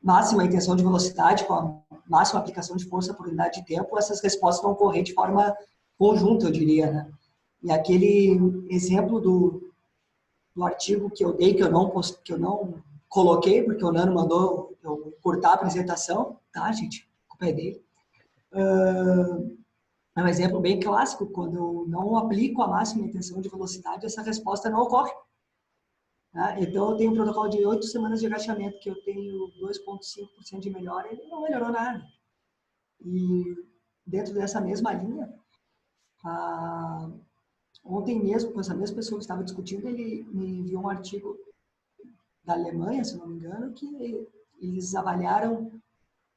máxima intenção de velocidade com a máxima aplicação de força por unidade de tempo, essas respostas vão ocorrer de forma conjunta, eu diria, né? E aquele exemplo do artigo que eu dei, que eu não coloquei, porque o Nano mandou eu cortar a apresentação, tá, gente? A culpa é dele. É um exemplo bem clássico, quando eu não aplico a máxima intenção de velocidade, essa resposta não ocorre. Então, eu tenho um protocolo de 8 semanas de agachamento, que eu tenho 2,5% de melhora, ele não melhorou nada. E dentro dessa mesma linha, ontem mesmo, com essa mesma pessoa que estava discutindo, ele me enviou um artigo da Alemanha, se não me engano, que eles avaliaram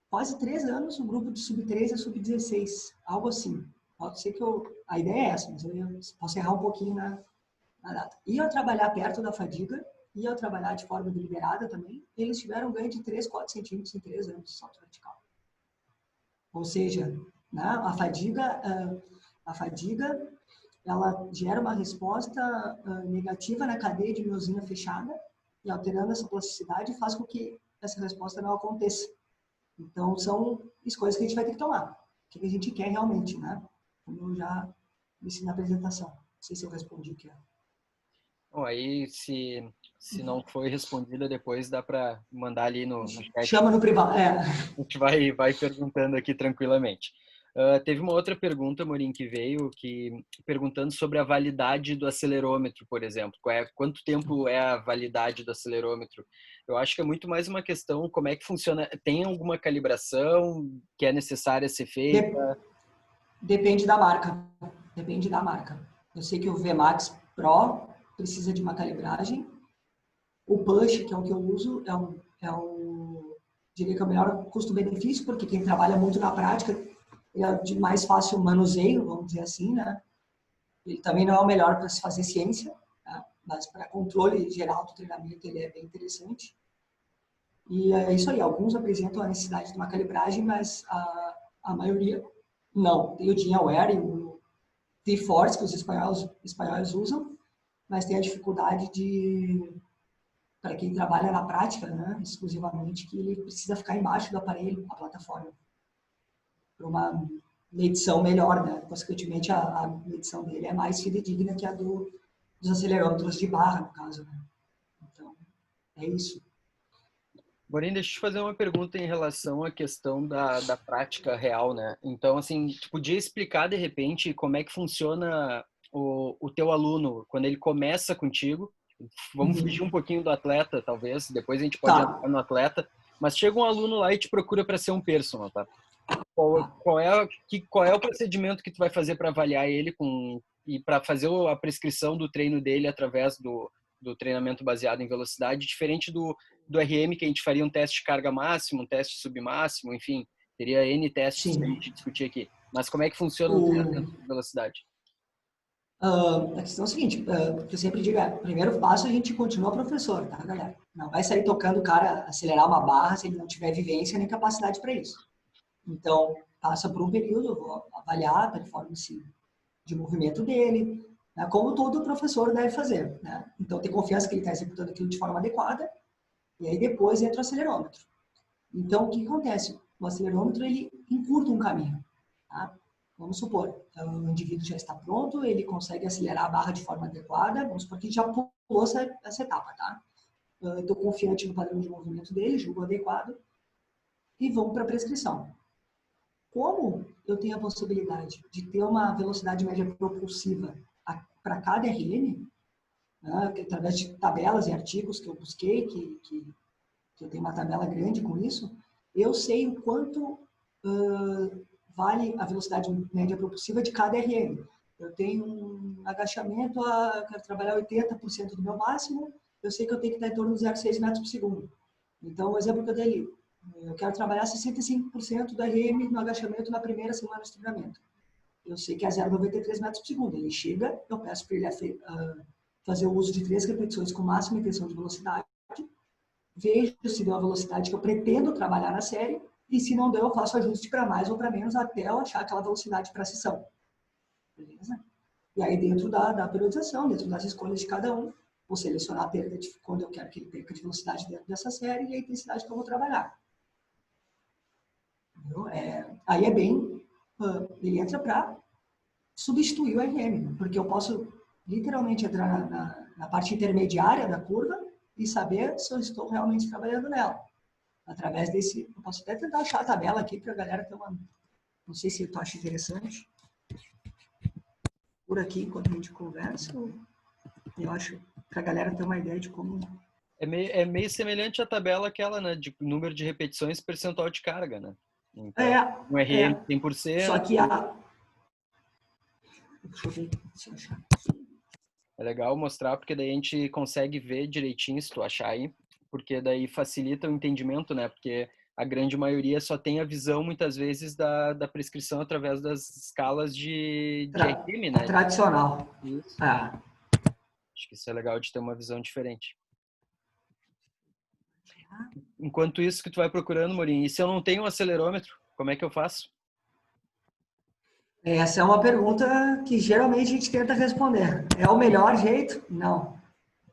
quase 3 anos um grupo de sub-13 a sub-16, algo assim. Pode ser que a ideia é essa, mas eu posso errar um pouquinho na data. E ao trabalhar perto da fadiga, e ao trabalhar de forma deliberada também, eles tiveram ganho de 3, 4 centímetros em 3 anos de salto vertical. Ou seja, né, a fadiga, ela gera uma resposta negativa na cadeia de miosina fechada, e alterando essa plasticidade faz com que essa resposta não aconteça. Então, são escolhas que a gente vai ter que tomar. O que a gente quer realmente, né? Como eu já disse na apresentação. Não sei se eu respondi aqui. Bom, aí, se não foi respondida depois, dá para mandar ali no chat. Chama no privado, A gente vai perguntando aqui tranquilamente. Teve uma outra pergunta, Morim, que veio, perguntando sobre a validade do acelerômetro, por exemplo. Quanto tempo é a validade do acelerômetro? Eu acho que é muito mais uma questão, como é que funciona? Tem alguma calibração que é necessária ser feita? Depende da marca. Depende da marca. Eu sei que o VMAX Pro precisa de uma calibragem. O Push, que é o que eu uso, diria que é o melhor custo-benefício, porque quem trabalha muito na prática, ele é de mais fácil manuseio, vamos dizer assim, né? Ele também não é o melhor para se fazer ciência, tá? Mas para controle geral do treinamento ele é bem interessante. E é isso aí, alguns apresentam a necessidade de uma calibragem, mas a maioria não. Tem o DIN-Aware e o T-Force, que os espanhóis usam, mas tem a dificuldade para quem trabalha na prática, né, exclusivamente, que ele precisa ficar embaixo do aparelho, a plataforma, para uma medição melhor, né? Consequentemente, a medição dele é mais fidedigna que a dos acelerômetros de barra, no caso, né? Então, é isso. Porém, deixa eu te fazer uma pergunta em relação à questão da prática real, né? Então, assim, tu podia explicar, de repente, como é que funciona o teu aluno quando ele começa contigo? Vamos fugir um pouquinho do atleta, talvez, depois a gente pode entrar no atleta, mas chega um aluno lá e te procura para ser um personal, tá? Qual é o procedimento que tu vai fazer para avaliar ele e para fazer a prescrição do treino dele através do treinamento baseado em velocidade, diferente do RM, que a gente faria um teste de carga máximo, um teste submáximo, enfim, teria N testes para a gente discutir aqui. Mas como é que funciona o treinamento de velocidade? A questão é a seguinte, eu sempre digo, primeiro passo a gente continua professor, tá, galera? Não vai sair tocando o cara acelerar uma barra se ele não tiver vivência nem capacidade para isso. Então, passa por um período, eu vou avaliar a performance de movimento dele, né, como todo professor deve fazer, né? Então, ter confiança que ele está executando aquilo de forma adequada, e aí depois entra o acelerômetro. Então, o que acontece? O acelerômetro, ele encurta um caminho, tá? Vamos supor, o indivíduo já está pronto, ele consegue acelerar a barra de forma adequada, vamos supor que já pulou essa etapa, tá? Eu estou confiante no padrão de movimento dele, julgo adequado, e vamos para a prescrição. Como eu tenho a possibilidade de ter uma velocidade média propulsiva para cada RM, né, através de tabelas e artigos que eu busquei, que eu tenho uma tabela grande com isso, eu sei o quanto vale a velocidade média propulsiva de cada RM. Eu tenho um agachamento, quero trabalhar 80% do meu máximo, eu sei que eu tenho que estar em torno de 0,6 metros por segundo. Então, o exemplo que eu dei ali, eu quero trabalhar 65% do RM no agachamento na primeira semana de treinamento. Eu sei que é 0,93 metros por segundo. Ele chega, eu peço para ele fazer o uso de 3 repetições com máxima intenção de velocidade, vejo se deu a velocidade que eu pretendo trabalhar na série, e se não deu, eu faço ajuste para mais ou para menos até eu achar aquela velocidade para a sessão. Beleza? E aí, dentro da periodização, dentro das escolhas de cada um, vou selecionar a perda de quando eu quero que ele perca de velocidade dentro dessa série e a intensidade que eu vou trabalhar. Aí é bem... ele entra para substituir o RM, porque eu posso literalmente entrar na parte intermediária da curva e saber se eu estou realmente trabalhando nela. Através desse... Eu posso até tentar achar a tabela aqui para a galera ter uma... Não sei se tu acha interessante. Por aqui, enquanto a gente conversa, eu acho para a galera ter uma ideia de como... É meio semelhante à tabela aquela, né? De número de repetições e percentual de carga, né? Então, um RM 100%. Só que deixa eu ver se eu achar. É legal mostrar, porque daí a gente consegue ver direitinho, se tu achar aí, porque daí facilita o entendimento, né? Porque a grande maioria só tem a visão, muitas vezes, da prescrição através das escalas de RM, né? Tradicional. Isso. Acho que isso é legal de ter uma visão diferente. Enquanto isso que tu vai procurando, Morim, e se eu não tenho um acelerômetro, como é que eu faço? Essa é uma pergunta que geralmente a gente tenta responder. É o melhor jeito? Não.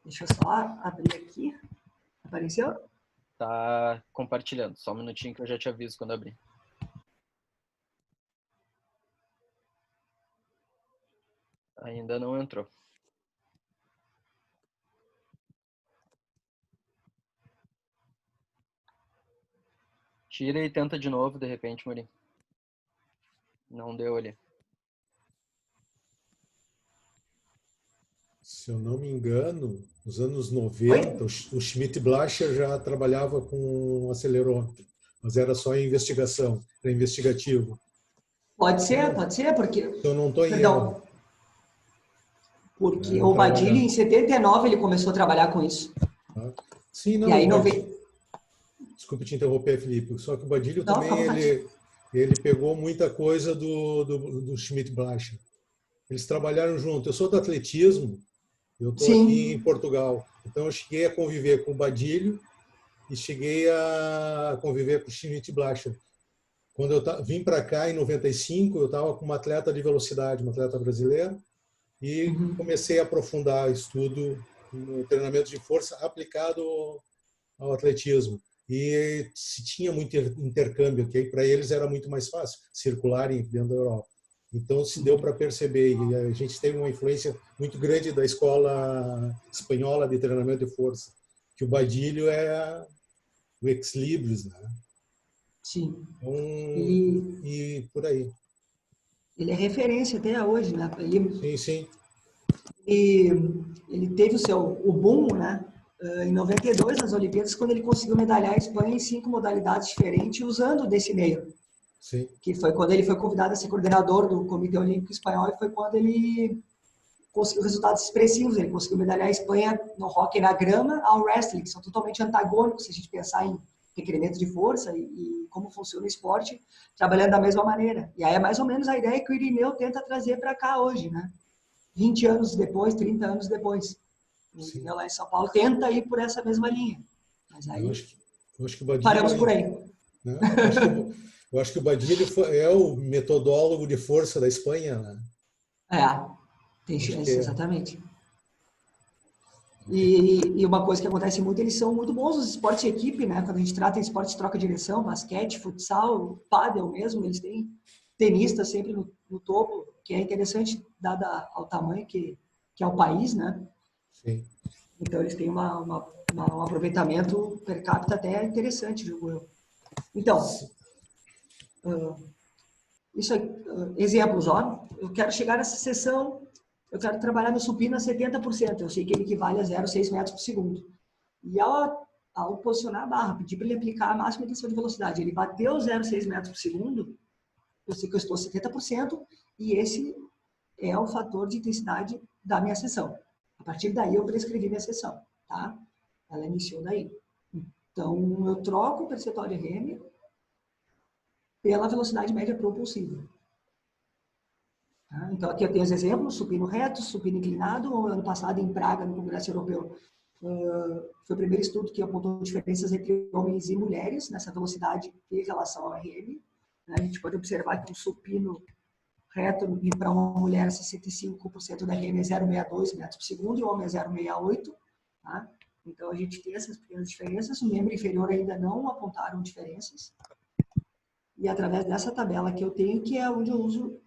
Deixa eu só abrir aqui. Apareceu? Tá compartilhando. Só um minutinho que eu já te aviso quando abrir. Ainda não entrou. Tira e tenta de novo, de repente, Morim. Não deu ali. Se eu não me engano, nos anos 90, o Schmidt-Blacher já trabalhava com acelerômetro, mas era só em investigação, era investigativo. Pode ser, porque... Eu não estou em erro. Porque o Badilho, em 79, ele começou a trabalhar com isso. Sim, não. E aí, Desculpe te interromper, Felipe. Só que o Badilho não, também, ele pegou muita coisa do Schmidt-Blacher. Eles trabalharam junto. Eu sou do atletismo, eu estou aqui em Portugal. Então, eu cheguei a conviver com o Badilho e cheguei a conviver com o Schmidt-Blacher. Quando eu vim para cá, em 95, eu estava com uma atleta de velocidade, uma atleta brasileira, e comecei a aprofundar estudo no treinamento de força aplicado ao atletismo. E se tinha muito intercâmbio, que para eles era muito mais fácil circularem dentro da Europa. Então se deu para perceber, e a gente teve uma influência muito grande da escola espanhola de treinamento de força, que o Badilho é o ex-libris, né? Sim. Então, e por aí. Ele é referência até hoje, né? Sim. Ele teve o boom, né? Em 92, nas Olimpíadas, quando ele conseguiu medalhar a Espanha em 5 modalidades diferentes, usando desse meio. Sim. Que foi quando ele foi convidado a ser coordenador do Comitê Olímpico Espanhol, e foi quando ele conseguiu resultados expressivos. Ele conseguiu medalhar a Espanha no hóquei na grama ao wrestling, que são totalmente antagônicos se a gente pensar em requerimento de força e como funciona o esporte, trabalhando da mesma maneira. E aí é mais ou menos a ideia que o Irineu tenta trazer para cá hoje, né? 20 anos depois, 30 anos depois. O Irineu lá em São Paulo tenta ir por essa mesma linha. Mas aí eu acho que o Badilho paramos por aí. Né? Eu acho que o Badilho é o metodólogo de força da Espanha, né? Tem chance, exatamente. E uma coisa que acontece muito, eles são muito bons nos esportes de equipe, né? Quando a gente trata em esporte de troca de direção, basquete, futsal, pádel mesmo, eles têm tenistas sempre no topo, que é interessante, dado ao tamanho que é o país, né? Sim. Então, eles têm um aproveitamento per capita até interessante, julgo eu. Então, isso aí, exemplos, ó. Eu quero chegar nessa sessão, eu quero trabalhar no supino a 70%. Eu sei que ele equivale a 0,6 metros por segundo. E ao posicionar a barra, pedir para ele aplicar a máxima tensão de velocidade, ele bateu 0,6 metros por segundo, eu sei que eu estou a 70%, e esse é o fator de intensidade da minha sessão. A partir daí, eu prescrevi minha sessão, tá? Ela iniciou daí. Então, eu troco o percentual de RM pela velocidade média propulsiva. Tá? Então, aqui eu tenho os exemplos, supino reto, supino inclinado. Ano passado, em Praga, no Congresso Europeu, foi o primeiro estudo que apontou diferenças entre homens e mulheres nessa velocidade em relação ao RM. A gente pode observar que um supino reto para uma mulher, 65% da RM é 0,62 metros por segundo e o homem é 0,68. Tá? Então, a gente tem essas pequenas diferenças. O membro inferior ainda não apontaram diferenças. E através dessa tabela que eu tenho, que é onde eu uso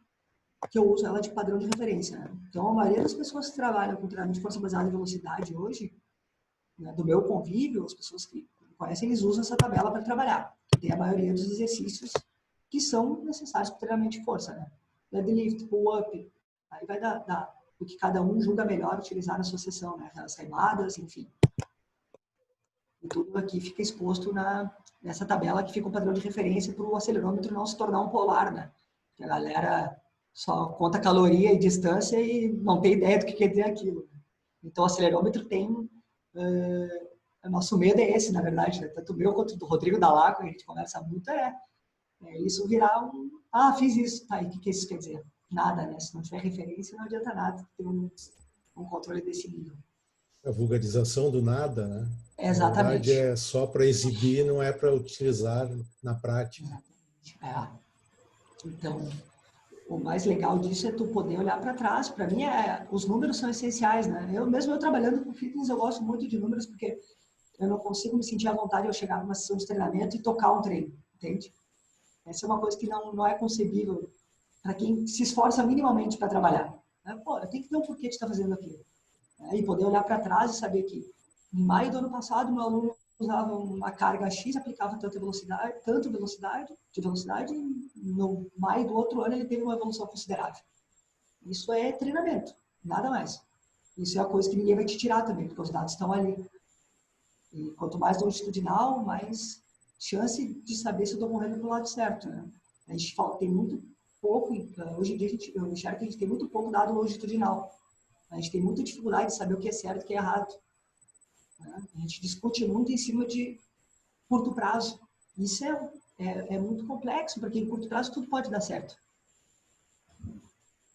ela de padrão de referência. Né? Então, a maioria das pessoas que trabalham com treinamento de força baseada em velocidade hoje, né, do meu convívio, as pessoas que conhecem, eles usam essa tabela para trabalhar, que tem a maioria dos exercícios que são necessários para o treinamento de força. Né? Deadlift, pull-up, aí vai dar o que cada um julga melhor utilizar na sua sessão, né? As remadas, enfim. E tudo aqui fica exposto nessa tabela que fica um padrão de referência para o acelerômetro não se tornar um polar, né? Que a galera só conta caloria e distância e não tem ideia do que quer dizer aquilo. Então, o acelerômetro tem... o nosso medo é esse, na verdade. Né? Tanto o meu quanto do Rodrigo Dalaco, a gente conversa muito, isso virar fiz isso. Tá, e o que isso quer dizer? Nada, né? Se não tiver referência, não adianta nada ter um controle desse nível. A vulgarização do nada, né? Exatamente. Na verdade, é só para exibir, não é para utilizar na prática. Exatamente. Então, o mais legal disso é tu poder olhar para trás. Para mim, os números são essenciais, né? Eu trabalhando com fitness, eu gosto muito de números porque eu não consigo me sentir à vontade de eu chegar numa sessão de treinamento e tocar um treino, entende? Essa é uma coisa que não é concebível para quem se esforça minimamente para trabalhar. Né? Pô, eu tenho que ter um porquê de estar fazendo aquilo. E poder olhar para trás e saber que em maio do ano passado, meu aluno usava uma carga X, aplicava tanta velocidade, e no maio do outro ano ele teve uma evolução considerável. Isso é treinamento, nada mais. Isso é a coisa que ninguém vai te tirar também, porque os dados estão ali. E quanto mais longitudinal, mais chance de saber se eu estou correndo para o lado certo. Né? A gente tem muito pouco, hoje em dia eu enxergo que a gente tem muito pouco dado longitudinal. A gente tem muita dificuldade de saber o que é certo e o que é errado. Né? A gente discute muito em cima de curto prazo. Isso é muito complexo, porque em curto prazo tudo pode dar certo.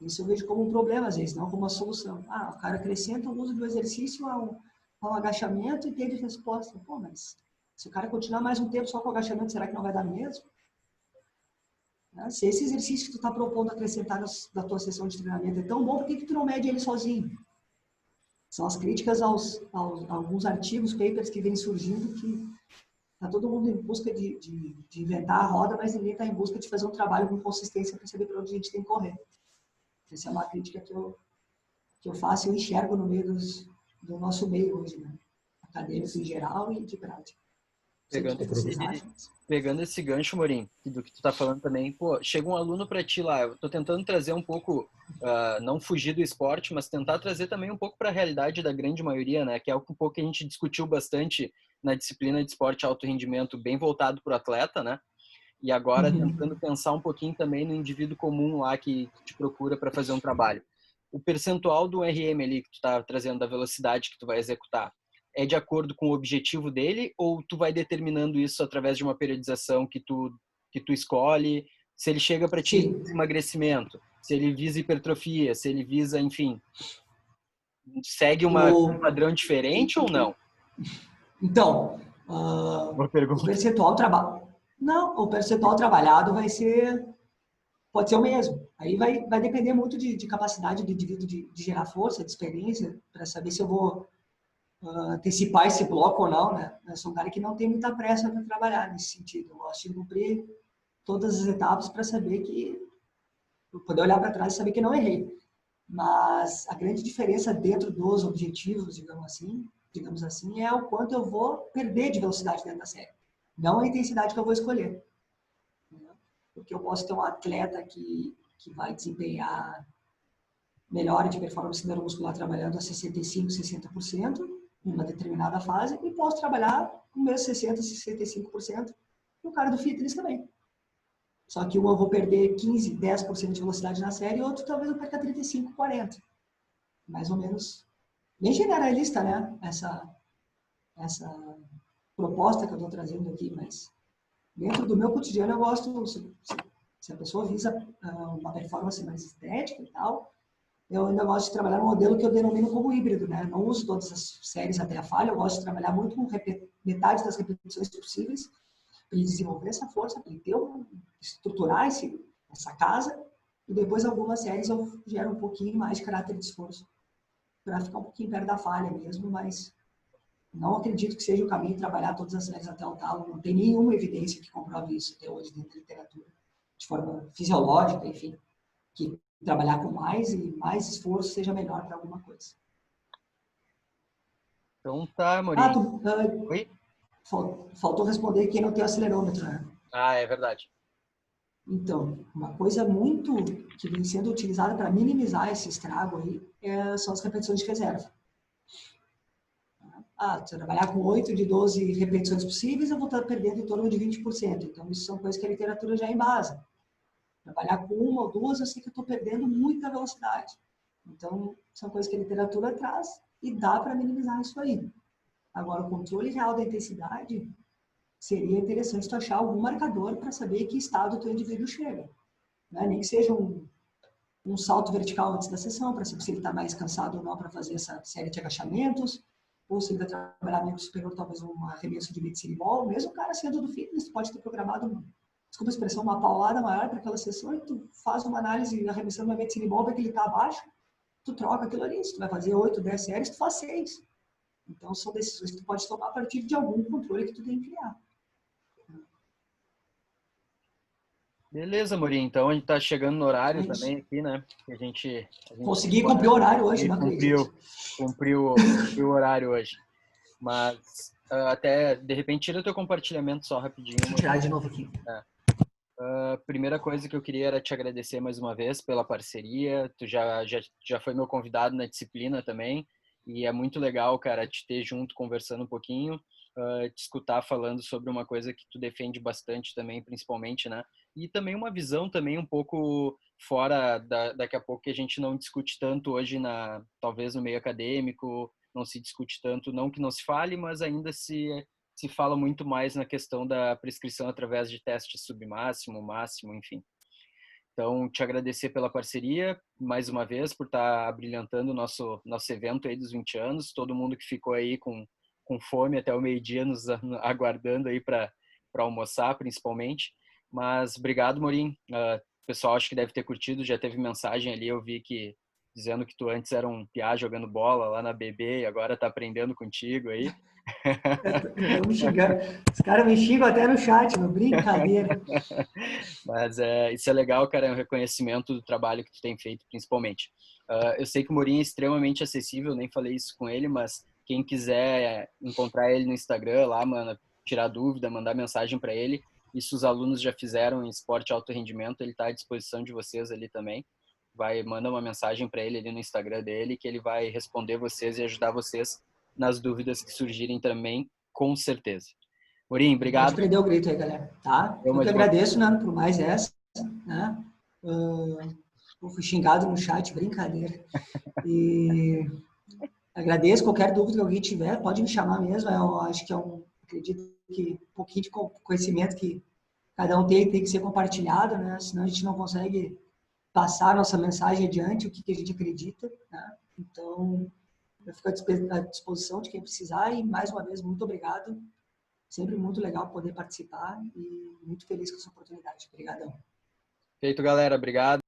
Isso eu vejo como um problema, às vezes, não como uma solução. O cara acrescenta o uso do exercício a um agachamento e teve resposta. Pô, mas se o cara continuar mais um tempo só com o agachamento, será que não vai dar mesmo? Se esse exercício que tu está propondo acrescentar na tua sessão de treinamento é tão bom, por que tu não mede ele sozinho? São as críticas a alguns artigos, papers que vêm surgindo, que está todo mundo em busca de inventar a roda, mas ninguém está em busca de fazer um trabalho com consistência para saber para onde a gente tem que correr. Essa é uma crítica que eu faço e eu enxergo no meio do nosso meio hoje, né? Acadêmicos em geral e de prática. Pegando esse gancho, Morim, do que tu tá falando também, pô, chega um aluno para ti lá, eu tô tentando trazer um pouco, não fugir do esporte, mas tentar trazer também um pouco para a realidade da grande maioria, né, que é um pouco que a gente discutiu bastante na disciplina de esporte alto rendimento, bem voltado para o atleta, né, e agora tentando pensar um pouquinho também no indivíduo comum lá que te procura para fazer um trabalho. O percentual do RM ali que tu tá trazendo, da velocidade que tu vai executar, é de acordo com o objetivo dele, ou tu vai determinando isso através de uma periodização que tu escolhe? Se ele chega para ti emagrecimento, se ele visa hipertrofia, se ele visa, enfim, segue um padrão diferente ou não? Então, Uma pergunta. o percentual trabalhado pode ser o mesmo. Aí vai depender muito de capacidade do indivíduo de gerar força, de experiência, para saber se eu vou antecipar esse bloco ou não, né? Eu sou um cara que não tem muita pressa para trabalhar nesse sentido. Eu gosto de cumprir todas as etapas para saber que... poder olhar para trás e saber que não errei. Mas a grande diferença dentro dos objetivos, digamos assim, é o quanto eu vou perder de velocidade dentro da série. Não a intensidade que eu vou escolher. Porque eu posso ter um atleta que vai desempenhar melhora de performance neuromuscular trabalhando a 65%, 60%, em uma determinada fase, e posso trabalhar com meus 60%, 65% no cara do fitness também. Só que um eu vou perder 15%, 10% de velocidade na série, e outro talvez eu perca 35%, 40%. Mais ou menos, bem generalista, né? Essa proposta que eu estou trazendo aqui, mas dentro do meu cotidiano eu gosto, se a pessoa visa uma performance mais estética e tal, eu ainda gosto de trabalhar no modelo que eu denomino como híbrido, né? Não uso todas as séries até a falha, eu gosto de trabalhar muito com metade das repetições possíveis para ele desenvolver essa força, para ele estruturar essa casa, e depois algumas séries eu gero um pouquinho mais de caráter de esforço para ficar um pouquinho perto da falha mesmo, mas não acredito que seja o caminho trabalhar todas as séries até o talo, não tem nenhuma evidência que comprove isso até hoje dentro da literatura, de forma fisiológica, enfim, que trabalhar com mais e mais esforço seja melhor para alguma coisa. Então tá, Morim. Oi? Faltou responder quem não tem acelerômetro, né? É verdade. Então, uma coisa muito que vem sendo utilizada para minimizar esse estrago aí são as repetições de reserva. Se eu trabalhar com 8 de 12 repetições possíveis, eu vou estar perdendo em torno de 20%. Então, isso são coisas que a literatura já embasa. Trabalhar com uma ou duas, eu sei que eu estou perdendo muita velocidade. Então, são coisas que a literatura traz e dá para minimizar isso aí. Agora, o controle real da intensidade, seria interessante tu achar algum marcador para saber que estado o teu indivíduo chega. Né? Nem que seja um salto vertical antes da sessão, para saber se ele está mais cansado ou não para fazer essa série de agachamentos, ou se ele vai trabalhar membro superior, talvez um arremesso de medicine ball. Mesmo o cara sendo do fitness, tu pode ter programado, desculpa a expressão, uma paulada maior para aquela sessão, e tu faz uma análise arremessando uma medicine ball, vê que ele está abaixo, tu troca aquilo ali. Se tu vai fazer 8, 10 séries, tu faz 6. Então, são decisões que tu pode tomar a partir de algum controle que tu tem que criar. Beleza, Morim. Então, a gente tá chegando no horário também aqui, né? A gente consegui cumprir o horário hoje, não acredito. Cumpriu o horário hoje. Mas, até, de repente, tira o teu compartilhamento só rapidinho. Deixa eu tirar de novo aqui. Primeira coisa que eu queria era te agradecer mais uma vez pela parceria. Tu já foi meu convidado na disciplina também. E é muito legal, cara, te ter junto conversando um pouquinho, te escutar falando sobre uma coisa que tu defende bastante também, principalmente, né? e também uma visão também um pouco fora daqui a pouco, que a gente não discute tanto hoje, talvez no meio acadêmico, não se discute tanto, não que não se fale, mas ainda se fala muito mais na questão da prescrição através de testes submáximo, máximo, enfim. Então, te agradecer pela parceria, mais uma vez, por estar abrilhantando o nosso evento aí dos 20 anos, todo mundo que ficou aí com fome até o meio-dia nos aguardando aí para almoçar, principalmente. Mas obrigado, Morim. O pessoal acho que deve ter curtido, já teve mensagem ali, eu vi que dizendo que tu antes era um piá jogando bola lá na BB e agora tá aprendendo contigo aí. Me xingando. Os caras me xingam até no chat, meu, brincadeira. Mas isso é legal, cara, é um reconhecimento do trabalho que tu tem feito, principalmente. Eu sei que o Morim é extremamente acessível, nem falei isso com ele, mas quem quiser encontrar ele no Instagram lá, mano, tirar dúvida, mandar mensagem para ele, isso os alunos já fizeram em esporte alto rendimento, ele está à disposição de vocês ali também. Manda uma mensagem para ele ali no Instagram dele, que ele vai responder vocês e ajudar vocês nas dúvidas que surgirem também, com certeza. Morim, obrigado. Pode prender o grito aí, galera, tá? Eu que agradeço, né, por mais essa, né? Fui xingado no chat, brincadeira. E agradeço, qualquer dúvida que alguém tiver, pode me chamar mesmo, eu acho que acredito que um pouquinho de conhecimento que cada um tem que ser compartilhado, né? Senão a gente não consegue passar a nossa mensagem adiante, o que a gente acredita, né? Então, eu fico à disposição de quem precisar e, mais uma vez, muito obrigado. Sempre muito legal poder participar e muito feliz com essa oportunidade. Obrigadão. Feito, galera. Obrigado.